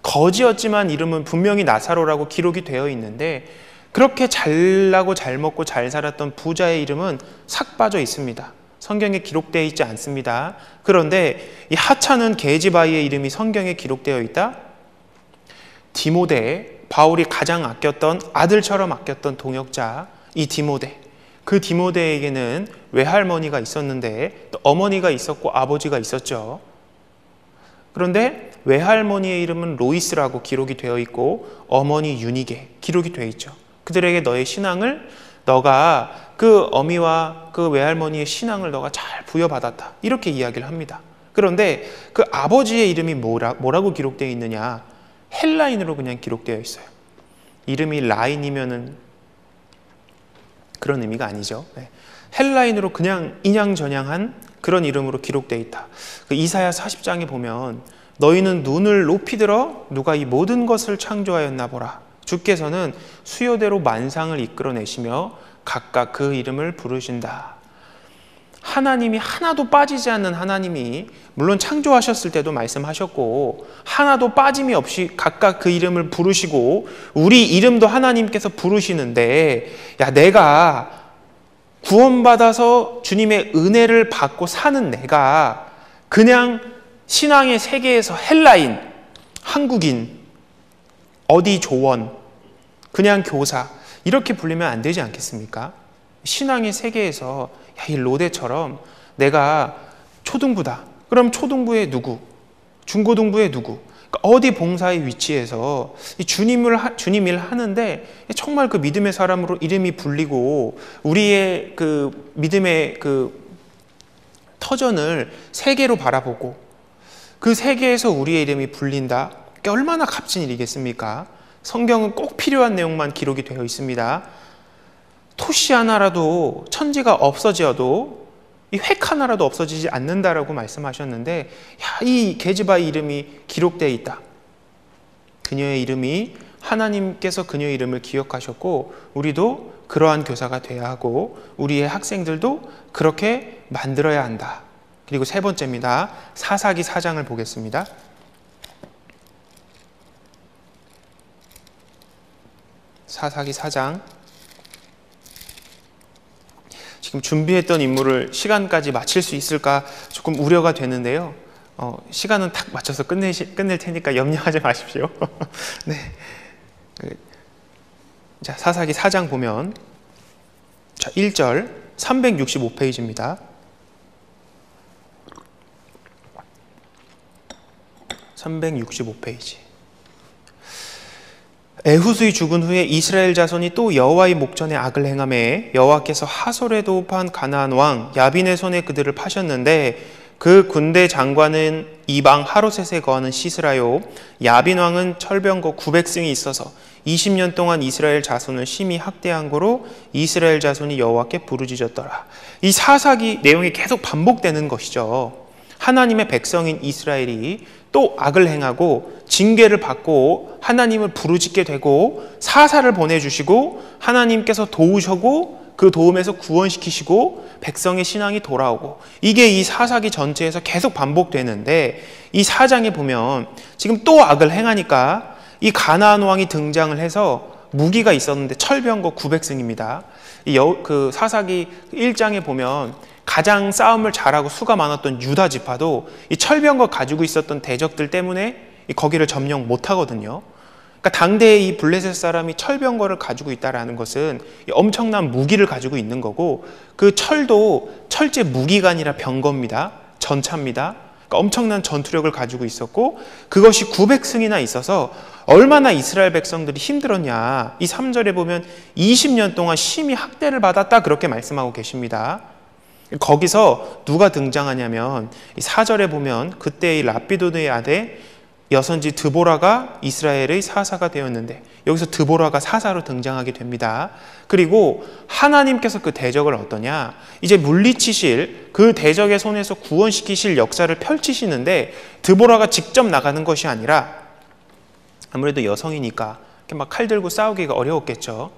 거지였지만 이름은 분명히 나사로라고 기록이 되어 있는데, 그렇게 잘나고 잘 먹고 잘 살았던 부자의 이름은 삭 빠져 있습니다. 성경에 기록되어 있지 않습니다. 그런데 이 하찮은 게지바이의 이름이 성경에 기록되어 있다? 디모데, 바울이 가장 아꼈던, 아들처럼 아꼈던 동역자, 이 디모데. 그 디모데에게는 외할머니가 있었는데 또 어머니가 있었고 아버지가 있었죠. 그런데 외할머니의 이름은 로이스라고 기록이 되어 있고 어머니 유니게 기록이 되어 있죠. 그들에게 너의 신앙을, 너가 그 어미와 그 외할머니의 신앙을 너가 잘 부여받았다, 이렇게 이야기를 합니다. 그런데 그 아버지의 이름이 뭐라고 기록되어 있느냐? 헬라인으로 그냥 기록되어 있어요. 이름이 라인이면은 그런 의미가 아니죠. 헬라인으로 그냥 인양전양한 그런 이름으로 기록되어 있다. 그 이사야 40장에 보면 너희는 눈을 높이 들어 누가 이 모든 것을 창조하였나 보라. 주께서는 수요대로 만상을 이끌어내시며 각각 그 이름을 부르신다. 하나님이 하나도 빠지지 않는 하나님이 물론 창조하셨을 때도 말씀하셨고 하나도 빠짐이 없이 각각 그 이름을 부르시고 우리 이름도 하나님께서 부르시는데 야, 내가 구원받아서 주님의 은혜를 받고 사는 내가 그냥 신앙의 세계에서 헬라인, 한국인, 어디 조원, 그냥 교사 이렇게 불리면 안 되지 않겠습니까? 신앙의 세계에서 야, 이 로데처럼 내가 초등부다. 그럼 초등부의 누구? 중고등부의 누구? 그러니까 어디 봉사의 위치에서 주님 일 하는데 정말 그 믿음의 사람으로 이름이 불리고 우리의 그 믿음의 그 터전을 세계로 바라보고 그 세계에서 우리의 이름이 불린다. 그러니까 얼마나 값진 일이겠습니까? 성경은 꼭 필요한 내용만 기록이 되어 있습니다. 토시 하나라도 천지가 없어져도 이 획 하나라도 없어지지 않는다라고 말씀하셨는데 야, 이 게즈바의 이름이 기록되어 있다. 그녀의 이름이 하나님께서 그녀의 이름을 기억하셨고 우리도 그러한 교사가 돼야 하고 우리의 학생들도 그렇게 만들어야 한다. 그리고 세 번째입니다. 사사기 4장을 보겠습니다. 사사기 4장. 지금 준비했던 임무를 시간까지 마칠 수 있을까 조금 우려가 되는데요. 시간은 딱 맞춰서 끝낼 테니까 염려하지 마십시오. 네. 자, 사사기 4장 보면 자, 1절 365페이지입니다. 365페이지. 에훗이 죽은 후에 이스라엘 자손이 또 여호와의 목전에 악을 행하매 여호와께서 하솔에 도읍한 가나안 왕 야빈의 손에 그들을 파셨는데 그 군대 장관은 이방 하로셋에 거하는 시스라요 야빈 왕은 철병거 900승이 있어서 20년 동안 이스라엘 자손을 심히 학대한 거로 이스라엘 자손이 여호와께 부르짖었더라. 이 사사기 내용이 계속 반복되는 것이죠. 하나님의 백성인 이스라엘이 또 악을 행하고 징계를 받고 하나님을 부르짖게 되고 사사를 보내주시고 하나님께서 도우시고 그 도움에서 구원시키시고 백성의 신앙이 돌아오고 이게 이 사사기 전체에서 계속 반복되는데 이 4장에 보면 지금 또 악을 행하니까 이 가나안 왕이 등장을 해서 무기가 있었는데 철병거 900승입니다. 그 사사기 1장에 보면 가장 싸움을 잘하고 수가 많았던 유다 지파도 이 철병거 가지고 있었던 대적들 때문에 거기를 점령 못하거든요. 그러니까 당대의 이 블레셋 사람이 철병거를 가지고 있다는 것은 엄청난 무기를 가지고 있는 거고 그 철도 철제 무기가 아니라 병거입니다. 전차입니다. 그러니까 엄청난 전투력을 가지고 있었고 그것이 900승이나 있어서 얼마나 이스라엘 백성들이 힘들었냐. 이 3절에 보면 20년 동안 심히 학대를 받았다 그렇게 말씀하고 계십니다. 거기서 누가 등장하냐면 4절에 보면 그때 이 라피도드의 아들 여선지 드보라가 이스라엘의 사사가 되었는데 여기서 드보라가 사사로 등장하게 됩니다. 그리고 하나님께서 그 대적을 어떠냐? 이제 물리치실 그 대적의 손에서 구원시키실 역사를 펼치시는데 드보라가 직접 나가는 것이 아니라 아무래도 여성이니까 이렇게 막 칼 들고 싸우기가 어려웠겠죠.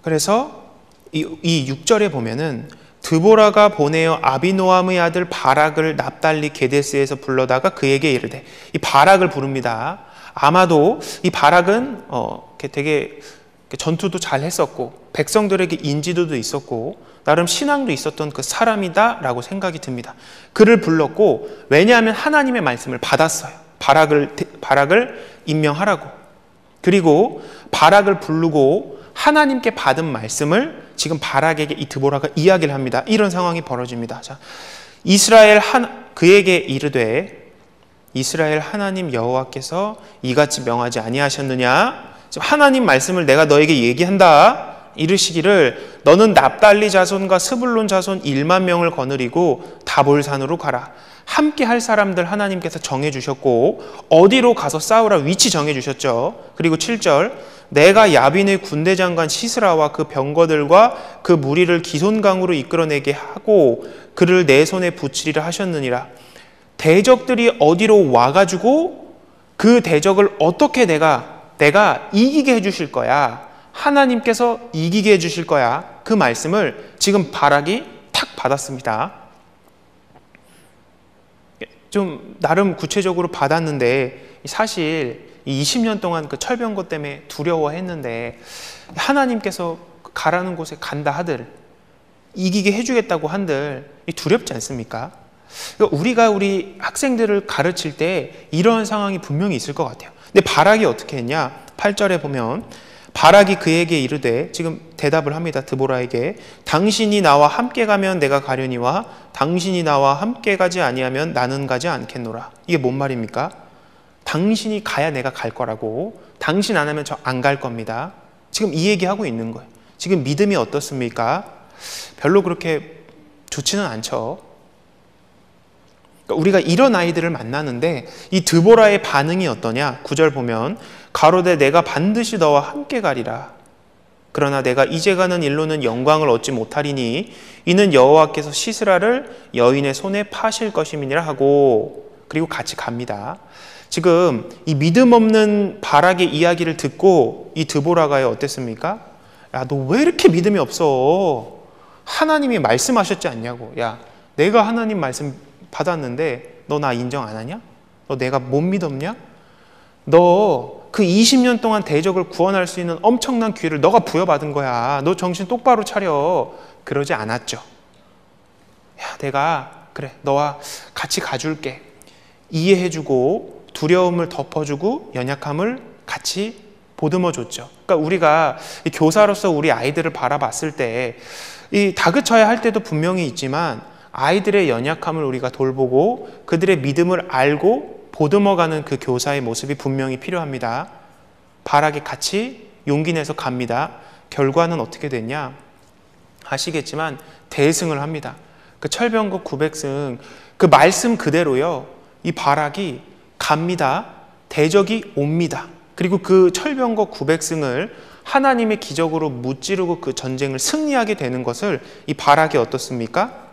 그래서 이 6절에 보면은 드보라가 보내어 아비노함의 아들 바락을 납달리 게데스에서 불러다가 그에게 이르되 이 바락을 부릅니다. 아마도 이 바락은 되게 전투도 잘 했었고 백성들에게 인지도도 있었고 나름 신앙도 있었던 그 사람이다라고 생각이 듭니다. 그를 불렀고 왜냐하면 하나님의 말씀을 받았어요. 바락을 임명하라고. 그리고 바락을 부르고 하나님께 받은 말씀을 지금 바락에게 이 드보라가 이야기를 합니다. 이런 상황이 벌어집니다. 자, 그에게 이르되 이스라엘 하나님 여호와께서 이같이 명하지 아니하셨느냐? 지금 하나님 말씀을 내가 너에게 얘기한다. 이르시기를 너는 납달리 자손과 스불론 자손 1만 명을 거느리고 다볼산으로 가라. 함께 할 사람들 하나님께서 정해주셨고 어디로 가서 싸우라 위치 정해주셨죠. 그리고 7절 내가 야빈의 군대 장관 시스라와 그 병거들과 그 무리를 기손강으로 이끌어내게 하고 그를 내 손에 붙이리라 하셨느니라. 대적들이 어디로 와가지고 그 대적을 어떻게 내가 이기게 해주실 거야. 하나님께서 이기게 해주실 거야. 그 말씀을 지금 바락이 받았습니다. 좀 나름 구체적으로 받았는데 사실 이 20년 동안 그 철병거 때문에 두려워했는데 하나님께서 가라는 곳에 간다 하들, 이기게 해주겠다고 한들 두렵지 않습니까? 그러니까 우리가 우리 학생들을 가르칠 때 이런 상황이 분명히 있을 것 같아요. 근데 바락이 어떻게 했냐? 8절에 보면 바락이 그에게 이르되, 지금 대답을 합니다. 드보라에게. 당신이 나와 함께 가면 내가 가려니와 당신이 나와 함께 가지 아니하면 나는 가지 않겠노라. 이게 뭔 말입니까? 당신이 가야 내가 갈 거라고, 당신 안 하면 저 안 갈 겁니다. 지금 이 얘기하고 있는 거예요. 지금 믿음이 어떻습니까? 별로 그렇게 좋지는 않죠. 그러니까 우리가 이런 아이들을 만나는데 이 드보라의 반응이 어떠냐? 9절 보면 가로되 내가 반드시 너와 함께 가리라. 그러나 내가 이제 가는 일로는 영광을 얻지 못하리니 이는 여호와께서 시스라를 여인의 손에 파실 것임이니라 하고, 그리고 같이 갑니다. 지금 이 믿음 없는 바락의 이야기를 듣고 이 드보라가 어땠습니까? 야, 너 왜 이렇게 믿음이 없어? 하나님이 말씀하셨지 않냐고. 야, 내가 하나님 말씀 받았는데 너 나 인정 안 하냐? 너 내가 못 믿었냐? 너 그 20년 동안 대적을 구원할 수 있는 엄청난 기회를 너가 부여받은 거야. 너 정신 똑바로 차려. 그러지 않았죠. 야, 내가 그래, 너와 같이 가줄게. 이해해주고 두려움을 덮어주고 연약함을 같이 보듬어줬죠. 그러니까 우리가 교사로서 우리 아이들을 바라봤을 때 이 다그쳐야 할 때도 분명히 있지만 아이들의 연약함을 우리가 돌보고 그들의 믿음을 알고 보듬어가는 그 교사의 모습이 분명히 필요합니다. 바락이 같이 용기 내서 갑니다. 결과는 어떻게 됐냐? 아시겠지만 대승을 합니다. 그 철병거 900승, 그 말씀 그대로요. 이 바락이 갑니다. 대적이 옵니다. 그리고 그 철병거 900승을 하나님의 기적으로 무찌르고 그 전쟁을 승리하게 되는 것을 이 바락이 어떻습니까?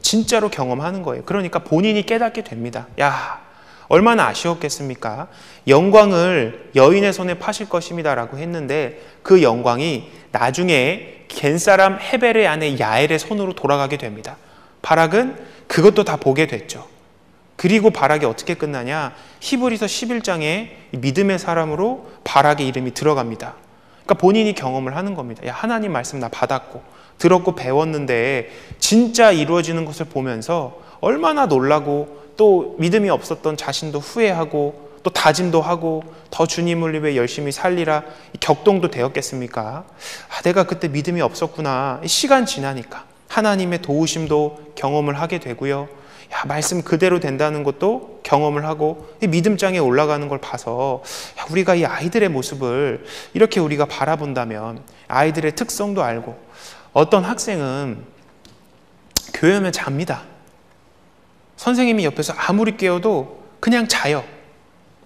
진짜로 경험하는 거예요. 그러니까 본인이 깨닫게 됩니다. 야, 얼마나 아쉬웠겠습니까? 영광을 여인의 손에 파실 것입니다 라고 했는데 그 영광이 나중에 겐사람 헤벨의 아내 야엘의 손으로 돌아가게 됩니다. 바락은 그것도 다 보게 됐죠. 그리고 바락이 어떻게 끝나냐? 히브리서 11장에 믿음의 사람으로 바락의 이름이 들어갑니다. 그러니까 본인이 경험을 하는 겁니다. 야, 하나님 말씀 나 받았고 들었고 배웠는데 진짜 이루어지는 것을 보면서 얼마나 놀라고 또 믿음이 없었던 자신도 후회하고 또 다짐도 하고 더 주님을 위해 열심히 살리라 격동도 되었겠습니까? 아, 내가 그때 믿음이 없었구나. 시간 지나니까 하나님의 도우심도 경험을 하게 되고요. 야, 말씀 그대로 된다는 것도 경험을 하고 이 믿음장에 올라가는 걸 봐서 야, 우리가 이 아이들의 모습을 이렇게 우리가 바라본다면 아이들의 특성도 알고, 어떤 학생은 교회 오면 잡니다. 선생님이 옆에서 아무리 깨워도 그냥 자요.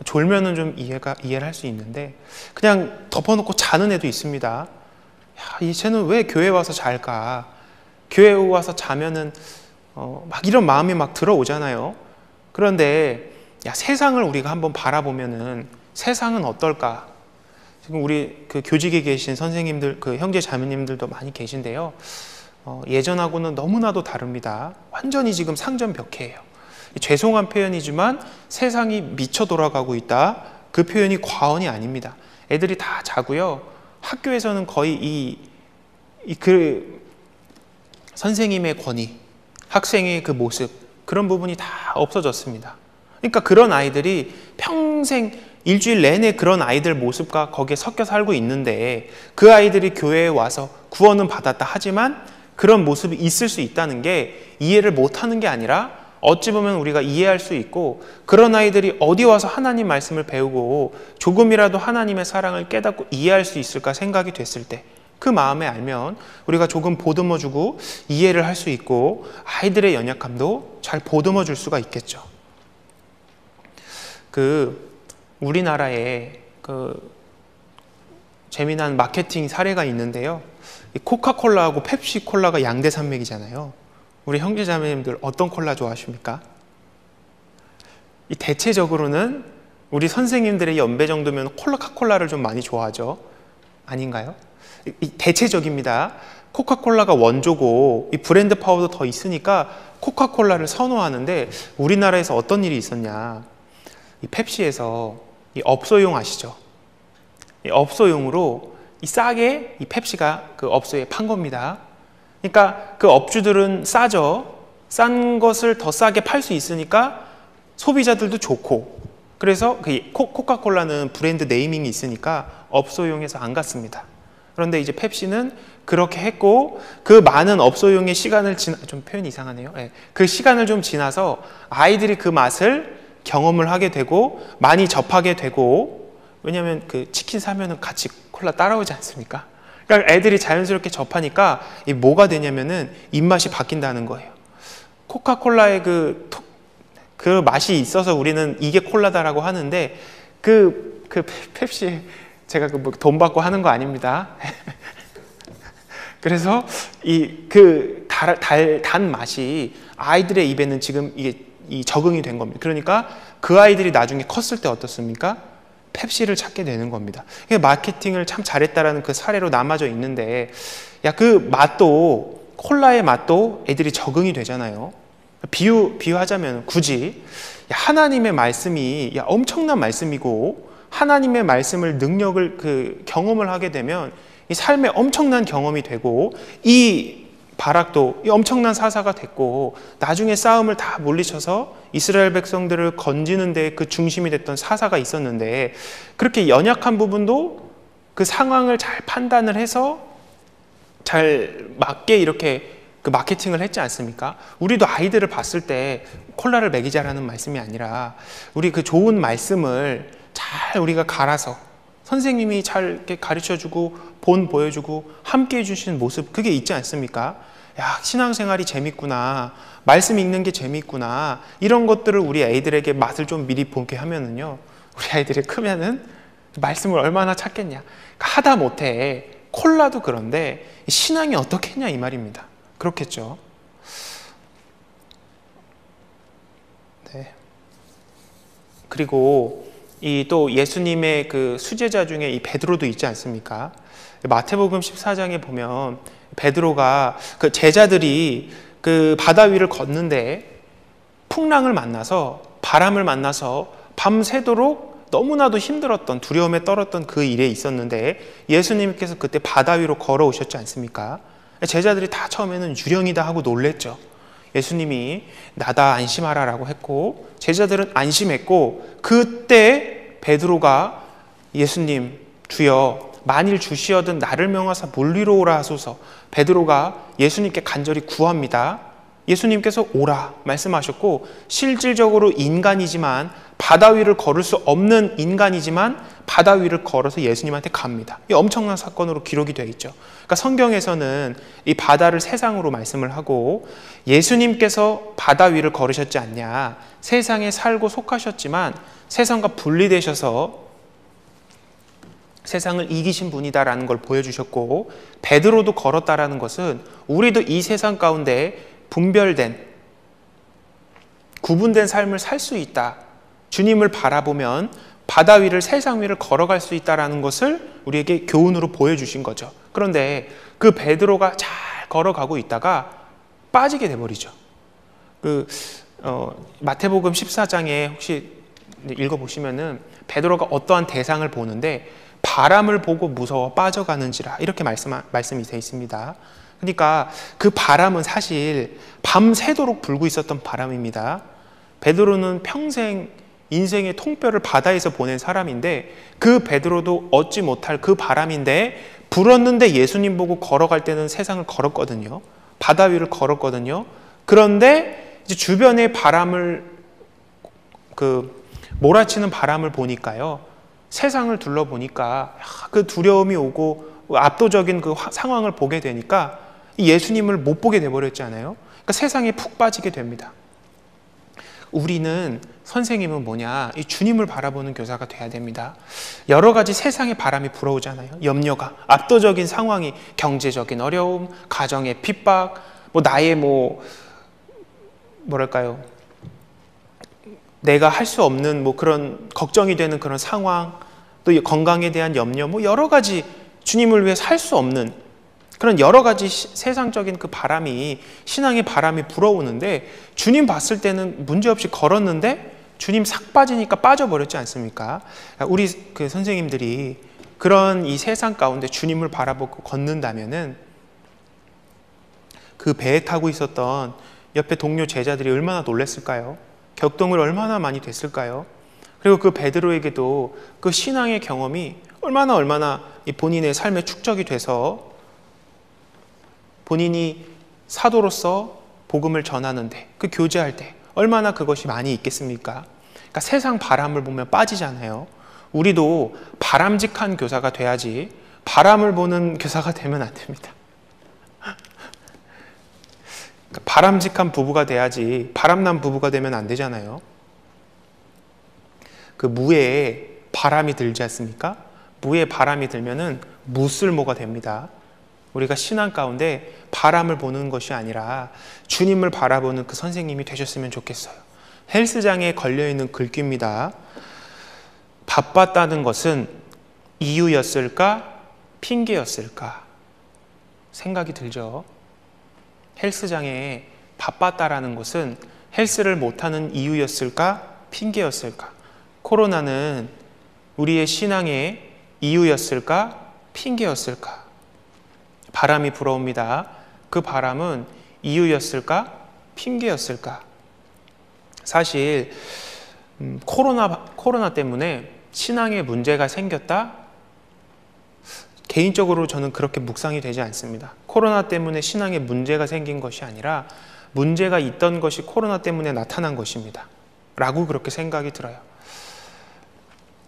졸면은 좀 이해를 할 수 있는데 그냥 덮어놓고 자는 애도 있습니다. 야, 이 쟤는 왜 교회 와서 잘까? 교회 와서 자면은 막 이런 마음이 막 들어오잖아요. 그런데 야, 세상을 우리가 한번 바라보면은 세상은 어떨까? 지금 우리 그 교직에 계신 선생님들, 그 형제 자매님들도 많이 계신데요. 예전하고는 너무나도 다릅니다. 완전히 지금 상전벽해예요. 죄송한 표현이지만 세상이 미쳐 돌아가고 있다. 그 표현이 과언이 아닙니다. 애들이 다 자고요. 학교에서는 거의 그 선생님의 권위, 학생의 그 모습, 그런 부분이 다 없어졌습니다. 그러니까 그런 아이들이 평생 일주일 내내 그런 아이들 모습과 거기에 섞여 살고 있는데 그 아이들이 교회에 와서 구원은 받았다 하지만 그런 모습이 있을 수 있다는 게 이해를 못하는 게 아니라 어찌 보면 우리가 이해할 수 있고, 그런 아이들이 어디 와서 하나님 말씀을 배우고 조금이라도 하나님의 사랑을 깨닫고 이해할 수 있을까 생각이 됐을 때 그 마음에 알면 우리가 조금 보듬어주고 이해를 할 수 있고 아이들의 연약함도 잘 보듬어줄 수가 있겠죠. 우리나라에 재미난 마케팅 사례가 있는데요. 코카콜라하고 펩시콜라가 양대 산맥이잖아요. 우리 형제자매님들 어떤 콜라 좋아하십니까? 대체적으로는 우리 선생님들의 연배 정도면 코카콜라를 좀 많이 좋아하죠. 아닌가요? 대체적입니다. 코카콜라가 원조고 이 브랜드 파워도 더 있으니까 코카콜라를 선호하는데 우리나라에서 어떤 일이 있었냐. 이 펩시에서 이 업소용 아시죠? 이 업소용으로 이 싸게 이 펩시가 그 업소에 판 겁니다. 그러니까 그 업주들은 싸죠. 싼 것을 더 싸게 팔 수 있으니까 소비자들도 좋고, 그래서 그 코카콜라는 브랜드 네이밍이 있으니까 업소용에서 안 갔습니다. 그런데 이제 펩시는 그렇게 했고, 그 많은 업소용의 시간을 좀 표현이 이상하네요. 네. 그 시간을 좀 지나서 아이들이 그 맛을 경험을 하게 되고 많이 접하게 되고, 왜냐하면 그 치킨 사면은 같이 콜라 따라오지 않습니까? 그러니까 애들이 자연스럽게 접하니까 이 뭐가 되냐면은 입맛이 바뀐다는 거예요. 코카콜라의 그 맛이 있어서 우리는 이게 콜라다라고 하는데 그 펩시 제가 그 돈 받고 하는 거 아닙니다. 그래서 단 맛이 아이들의 입에는 지금 이게 적응이 된 겁니다. 그러니까 그 아이들이 나중에 컸을 때 어떻습니까? 펩시를 찾게 되는 겁니다. 마케팅을 참 잘했다라는 그 사례로 남아져 있는데, 그 맛도, 콜라의 맛도 애들이 적응이 되잖아요. 비유하자면 굳이 하나님의 말씀이 엄청난 말씀이고, 하나님의 말씀을 능력을 경험을 하게 되면 이 삶에 엄청난 경험이 되고, 이 바락도 엄청난 사사가 됐고, 나중에 싸움을 다 물리쳐서 이스라엘 백성들을 건지는 데 그 중심이 됐던 사사가 있었는데, 그렇게 연약한 부분도 그 상황을 잘 판단을 해서 잘 맞게 이렇게 그 마케팅을 했지 않습니까? 우리도 아이들을 봤을 때 콜라를 먹이자라는 말씀이 아니라 우리 그 좋은 말씀을 잘 우리가 갈아서 선생님이 잘 이렇게 가르쳐주고 본 보여주고 함께 해주시는 모습, 그게 있지 않습니까? 야, 신앙생활이 재밌구나, 말씀 읽는 게 재밌구나, 이런 것들을 우리 애들에게 맛을 좀 미리 보게 하면은요, 우리 아이들이 크면은 말씀을 얼마나 찾겠냐. 하다 못해 콜라도 그런데 신앙이 어떻겠냐 이 말입니다. 그렇겠죠. 네. 그리고 또 예수님의 그 수제자 중에 이 베드로도 있지 않습니까? 마태복음 14장에 보면 베드로가 그 제자들이 그 바다 위를 걷는데 풍랑을 만나서, 바람을 만나서 밤새도록 너무나도 힘들었던, 두려움에 떨었던 그 일에 있었는데 예수님께서 그때 바다 위로 걸어오셨지 않습니까? 제자들이 다 처음에는 유령이다 하고 놀랬죠. 예수님이 나다 안심하라 라고 했고, 제자들은 안심했고, 그때 베드로가 예수님 주여 만일 주시어든 나를 명하사 물 위로 오라 하소서. 베드로가 예수님께 간절히 구합니다. 예수님께서 오라 말씀하셨고, 실질적으로 인간이지만, 바다 위를 걸을 수 없는 인간이지만 바다 위를 걸어서 예수님한테 갑니다. 이 엄청난 사건으로 기록이 되어 있죠. 그러니까 성경에서는 이 바다를 세상으로 말씀을 하고, 예수님께서 바다 위를 걸으셨지 않냐, 세상에 살고 속하셨지만 세상과 분리되셔서 세상을 이기신 분이다라는 걸 보여주셨고, 베드로도 걸었다라는 것은 우리도 이 세상 가운데 분별된, 구분된 삶을 살 수 있다, 주님을 바라보면 바다 위를, 세상 위를 걸어갈 수 있다는 것을 우리에게 교훈으로 보여주신 거죠. 그런데 그 베드로가 잘 걸어가고 있다가 빠지게 돼버리죠. 마태복음 14장에 혹시 읽어보시면은 베드로가 어떠한 대상을 보는데 바람을 보고 무서워 빠져가는지라, 이렇게 말씀이 되어 있습니다. 그러니까 그 바람은 사실 밤새도록 불고 있었던 바람입니다. 베드로는 평생 인생의 통뼈를 바다에서 보낸 사람인데, 그 베드로도 얻지 못할 그 바람인데 불었는데 예수님 보고 걸어갈 때는 세상을 걸었거든요. 바다 위를 걸었거든요. 그런데 이제 주변의 바람을, 몰아치는 바람을 보니까요, 세상을 둘러보니까 그 두려움이 오고 압도적인 그 상황을 보게 되니까 예수님을 못 보게 돼버렸잖아요. 그러니까 세상에 푹 빠지게 됩니다. 우리는, 선생님은 뭐냐, 이 주님을 바라보는 교사가 돼야 됩니다. 여러 가지 세상의 바람이 불어오잖아요. 염려가, 압도적인 상황이, 경제적인 어려움, 가정의 핍박, 나의 내가 할 수 없는 그런 걱정이 되는 그런 상황, 또 건강에 대한 염려, 여러 가지 주님을 위해 살 수 없는 그런 여러 가지 세상적인 그 바람이, 신앙의 바람이 불어오는데, 주님 봤을 때는 문제없이 걸었는데 주님 싹 빠지니까 빠져버렸지 않습니까? 우리 그 선생님들이 그런 이 세상 가운데 주님을 바라보고 걷는다면은 그 배에 타고 있었던 옆에 동료 제자들이 얼마나 놀랐을까요? 격동을 얼마나 많이 됐을까요? 그리고 그 베드로에게도 그 신앙의 경험이 얼마나 본인의 삶의 축적이 돼서 본인이 사도로서 복음을 전하는데, 그 교제할 때 얼마나 그것이 많이 있겠습니까? 그러니까 세상 바람을 보면 빠지잖아요. 우리도 바람직한 교사가 돼야지 바람을 보는 교사가 되면 안 됩니다. 그러니까 바람직한 부부가 돼야지 바람난 부부가 되면 안 되잖아요. 그 무에 바람이 들지 않습니까? 무에 바람이 들면은 무쓸모가 됩니다. 우리가 신앙 가운데 바람을 보는 것이 아니라 주님을 바라보는 그 선생님이 되셨으면 좋겠어요. 헬스장에 걸려있는 글귀입니다. 바빴다는 것은 이유였을까? 핑계였을까? 생각이 들죠. 헬스장에 바빴다라는 것은 헬스를 못하는 이유였을까? 핑계였을까? 코로나는 우리의 신앙의 이유였을까? 핑계였을까? 바람이 불어옵니다. 그 바람은 이유였을까? 핑계였을까? 사실 코로나 때문에 신앙에 문제가 생겼다? 개인적으로 저는 그렇게 묵상이 되지 않습니다. 코로나 때문에 신앙에 문제가 생긴 것이 아니라 문제가 있던 것이 코로나 때문에 나타난 것입니다. 라고 그렇게 생각이 들어요.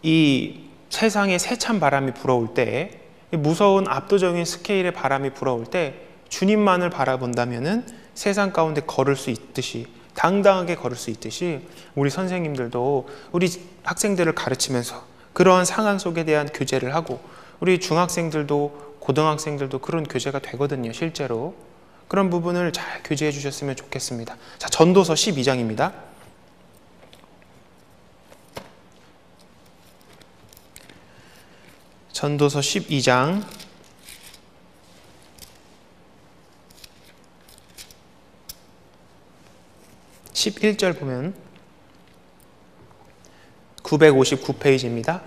이 세상에 세찬 바람이 불어올 때, 무서운 압도적인 스케일의 바람이 불어올 때 주님만을 바라본다면은 세상 가운데 걸을 수 있듯이, 당당하게 걸을 수 있듯이, 우리 선생님들도 우리 학생들을 가르치면서 그러한 상황 속에 대한 교제를 하고, 우리 중학생들도 고등학생들도 그런 교제가 되거든요. 실제로 그런 부분을 잘 교제해 주셨으면 좋겠습니다. 자, 전도서 12장입니다. 전도서 12장 11절 보면 959페이지입니다.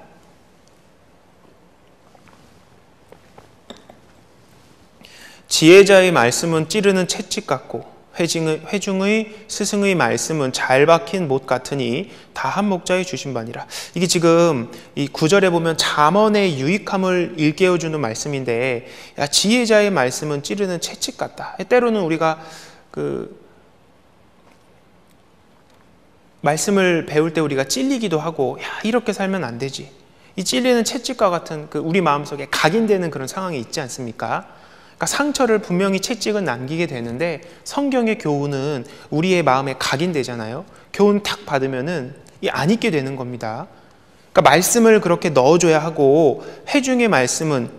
지혜자의 말씀은 찌르는 채찍 같고 회중의 스승의 말씀은 잘 박힌 못 같으니 다 한 목자의 주신 바니라. 이게 지금 이 9절에 보면 잠언의 유익함을 일깨워주는 말씀인데, 야, 지혜자의 말씀은 찌르는 채찍 같다. 때로는 우리가 그 말씀을 배울 때 우리가 찔리기도 하고, 야, 이렇게 살면 안 되지. 이 찔리는 채찍과 같은 그 우리 마음속에 각인되는 그런 상황이 있지 않습니까? 그러니까 상처를 분명히 채찍은 남기게 되는데, 성경의 교훈은 우리의 마음에 각인되잖아요. 교훈 탁 받으면은 안 잊게 되는 겁니다. 그러니까 말씀을 그렇게 넣어줘야 하고, 회중의 말씀은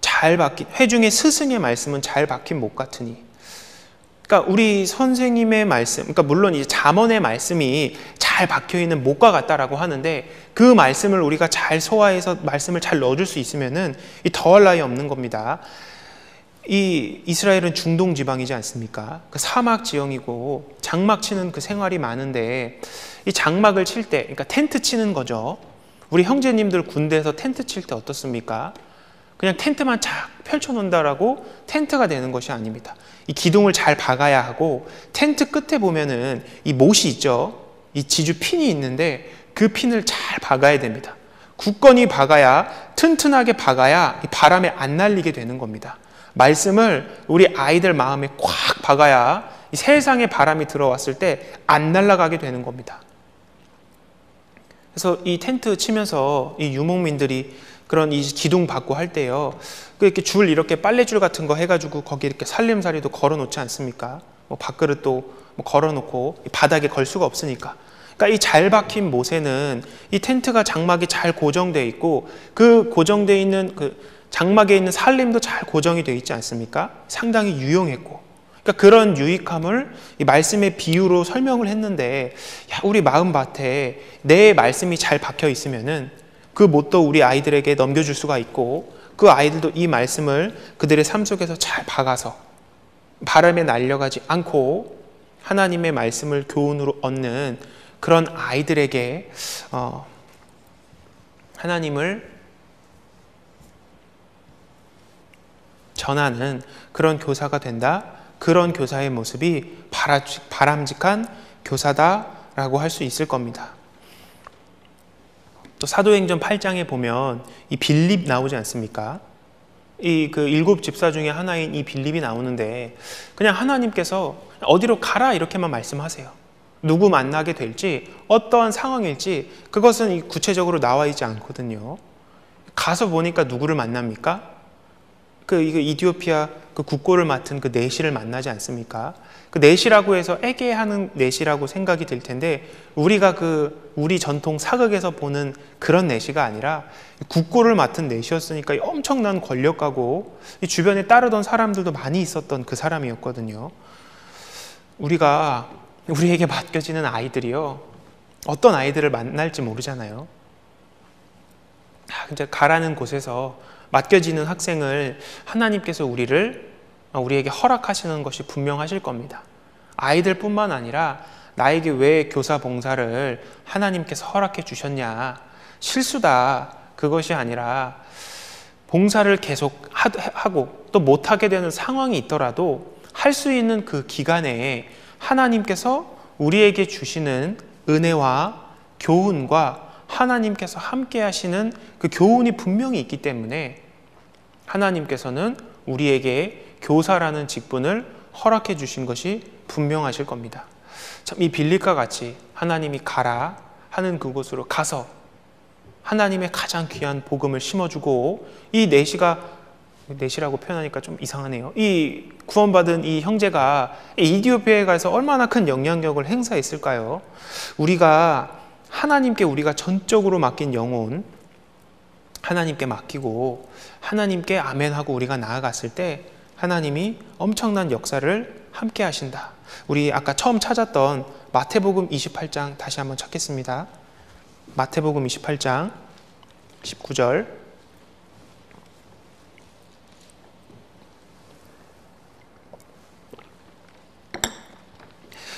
잘 박힌, 회중의 스승의 말씀은 잘 박힌 못 같으니. 그러니까 우리 선생님의 말씀, 그러니까 물론 이제 잠언의 말씀이 잘 박혀있는 못과 같다라고 하는데, 그 말씀을 우리가 잘 소화해서 말씀을 잘 넣어줄 수 있으면은 더할 나위 없는 겁니다. 이 이스라엘은 중동 지방이지 않습니까? 그 사막 지형이고 장막 치는 그 생활이 많은데, 이 장막을 칠 때, 그러니까 텐트 치는 거죠. 우리 형제님들 군대에서 텐트 칠 때 어떻습니까? 그냥 텐트만 착 펼쳐놓는다라고 텐트가 되는 것이 아닙니다. 이 기둥을 잘 박아야 하고, 텐트 끝에 보면은 이 못이 있죠. 이 지주 핀이 있는데 그 핀을 잘 박아야 됩니다. 굳건히 박아야, 튼튼하게 박아야 이 바람에 안 날리게 되는 겁니다. 말씀을 우리 아이들 마음에 꽉 박아야 이 세상에 바람이 들어왔을 때 안 날아가게 되는 겁니다. 그래서 이 텐트 치면서 이 유목민들이 그런 이 기둥 받고 할 때요, 이렇게 줄, 이렇게 빨래줄 같은 거 해가지고 거기 이렇게 살림살이도 걸어 놓지 않습니까? 뭐 밥그릇도 뭐 걸어 놓고 바닥에 걸 수가 없으니까. 그러니까 이 잘 박힌 못에는 이 텐트가 장막이 잘 고정되어 있고, 그 고정되어 있는 그 장막에 있는 살림도 잘 고정이 되어 있지 않습니까? 상당히 유용했고, 그러니까 그런 유익함을 이 말씀의 비유로 설명을 했는데, 야, 우리 마음밭에 내 말씀이 잘 박혀 있으면은 그 못도 우리 아이들에게 넘겨줄 수가 있고, 그 아이들도 이 말씀을 그들의 삶 속에서 잘 박아서 바람에 날려가지 않고 하나님의 말씀을 교훈으로 얻는 그런 아이들에게 하나님을 전하는 그런 교사가 된다. 그런 교사의 모습이 바람직한 교사다라고 할 수 있을 겁니다. 또 사도행전 8장에 보면 이 빌립 나오지 않습니까? 이 그 7 집사 중에 하나인 이 빌립이 나오는데 그냥 하나님께서 어디로 가라 이렇게만 말씀하세요. 누구 만나게 될지 어떠한 상황일지 그것은 구체적으로 나와 있지 않거든요. 가서 보니까 누구를 만납니까? 그 이디오피아 그 국고를 맡은 그 내시를 만나지 않습니까? 그 내시라고 해서 애게하는 내시라고 생각이 들 텐데 우리가 우리 전통 사극에서 보는 그런 내시가 아니라 국고를 맡은 내시였으니까 엄청난 권력가고 이 주변에 따르던 사람들도 많이 있었던 그 사람이었거든요. 우리에게 맡겨지는 아이들이요, 어떤 아이들을 만날지 모르잖아요. 이제 가라는 곳에서 맡겨지는 학생을 하나님께서 우리에게 허락하시는 것이 분명하실 겁니다. 아이들뿐만 아니라 나에게 왜 교사 봉사를 하나님께서 허락해 주셨냐, 실수다 그것이 아니라 봉사를 계속 하고 또 못하게 되는 상황이 있더라도 할 수 있는 그 기간에 하나님께서 우리에게 주시는 은혜와 교훈과 하나님께서 함께 하시는 그 교훈이 분명히 있기 때문에 하나님께서는 우리에게 교사라는 직분을 허락해 주신 것이 분명하실 겁니다. 참 이 빌립과 같이 하나님이 가라 하는 그곳으로 가서 하나님의 가장 귀한 복음을 심어주고 이 내시라고 표현하니까 좀 이상하네요. 이 구원받은 이 형제가 이디오피아에 가서 얼마나 큰 영향력을 행사했을까요? 하나님께 우리가 전적으로 맡긴 영혼 하나님께 맡기고 하나님께 아멘하고 우리가 나아갔을 때 하나님이 엄청난 역사를 함께 하신다. 우리 아까 처음 찾았던 마태복음 28장 다시 한번 찾겠습니다. 마태복음 28장 19절.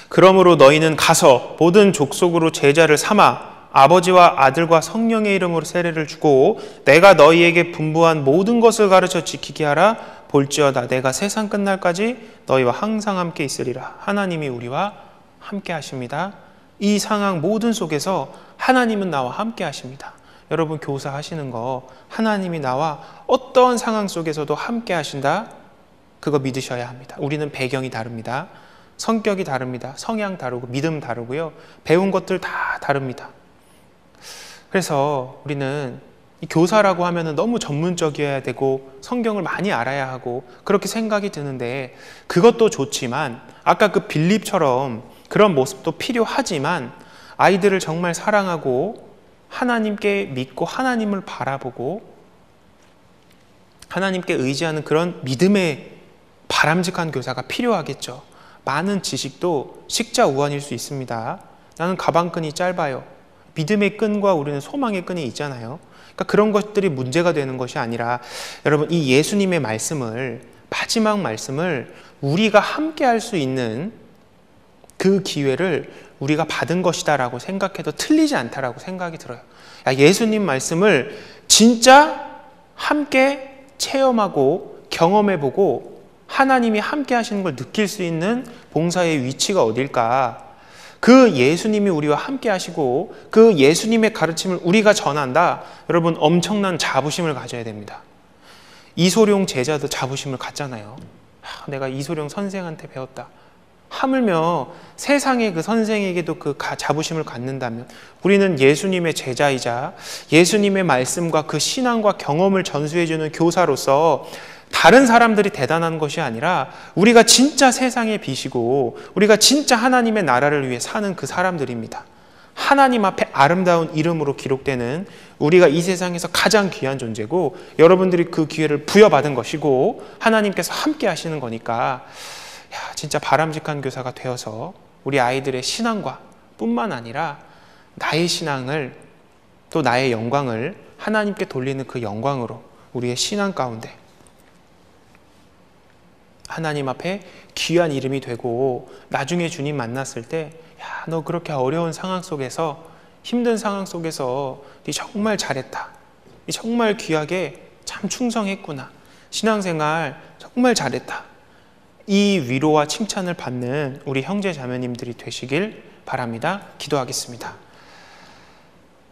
그러므로 너희는 가서 모든 족속으로 제자를 삼아 아버지와 아들과 성령의 이름으로 세례를 주고 내가 너희에게 분부한 모든 것을 가르쳐 지키게 하라. 볼지어다 내가 세상 끝날까지 너희와 항상 함께 있으리라. 하나님이 우리와 함께 하십니다. 이 상황 모든 속에서 하나님은 나와 함께 하십니다. 여러분 교사하시는 거 하나님이 나와 어떤 상황 속에서도 함께 하신다. 그거 믿으셔야 합니다. 우리는 배경이 다릅니다. 성격이 다릅니다. 성향 다르고 믿음 다르고요. 배운 것들 다 다릅니다. 그래서 우리는 이 교사라고 하면 너무 전문적이어야 되고 성경을 많이 알아야 하고 그렇게 생각이 드는데 그것도 좋지만 아까 그 빌립처럼 그런 모습도 필요하지만 아이들을 정말 사랑하고 하나님께 믿고 하나님을 바라보고 하나님께 의지하는 그런 믿음의 바람직한 교사가 필요하겠죠. 많은 지식도 식자우환일 수 있습니다. 나는 가방끈이 짧아요. 믿음의 끈과 우리는 소망의 끈이 있잖아요. 그러니까 그런 것들이 문제가 되는 것이 아니라 여러분 이 예수님의 말씀을 마지막 말씀을 우리가 함께 할 수 있는 그 기회를 우리가 받은 것이다 라고 생각해도 틀리지 않다라고 생각이 들어요. 예수님 말씀을 진짜 함께 체험하고 경험해보고 하나님이 함께 하시는 걸 느낄 수 있는 봉사의 위치가 어딜까? 그 예수님이 우리와 함께 하시고 그 예수님의 가르침을 우리가 전한다. 여러분 엄청난 자부심을 가져야 됩니다. 이소룡 제자도 자부심을 갖잖아요. 내가 이소룡 선생한테 배웠다. 하물며 세상의 그 선생에게도 그 자부심을 갖는다면 우리는 예수님의 제자이자 예수님의 말씀과 그 신앙과 경험을 전수해주는 교사로서 다른 사람들이 대단한 것이 아니라 우리가 진짜 세상의 빛이고 우리가 진짜 하나님의 나라를 위해 사는 그 사람들입니다. 하나님 앞에 아름다운 이름으로 기록되는 우리가 이 세상에서 가장 귀한 존재고 여러분들이 그 기회를 부여받은 것이고 하나님께서 함께 하시는 거니까 진짜 바람직한 교사가 되어서 우리 아이들의 신앙과 뿐만 아니라 나의 신앙을 또 나의 영광을 하나님께 돌리는 그 영광으로 우리의 신앙 가운데 하나님 앞에 귀한 이름이 되고 나중에 주님 만났을 때 야, 너 그렇게 어려운 상황 속에서 힘든 상황 속에서 네 정말 잘했다. 네 정말 귀하게 참 충성했구나. 신앙생활 정말 잘했다. 이 위로와 칭찬을 받는 우리 형제 자매님들이 되시길 바랍니다. 기도하겠습니다.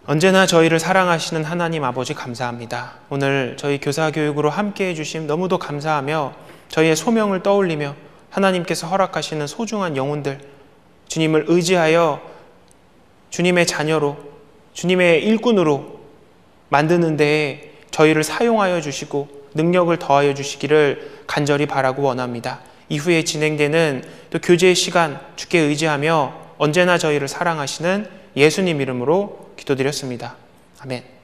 언제나 저희를 사랑하시는 하나님 아버지 감사합니다. 오늘 저희 교사 교육으로 함께해 주심 너무도 감사하며 저희의 소명을 떠올리며 하나님께서 허락하시는 소중한 영혼들 주님을 의지하여 주님의 자녀로 주님의 일꾼으로 만드는 데에 저희를 사용하여 주시고 능력을 더하여 주시기를 간절히 바라고 원합니다. 이후에 진행되는 또 교제의 시간 주께 의지하며 언제나 저희를 사랑하시는 예수님 이름으로 기도드렸습니다. 아멘.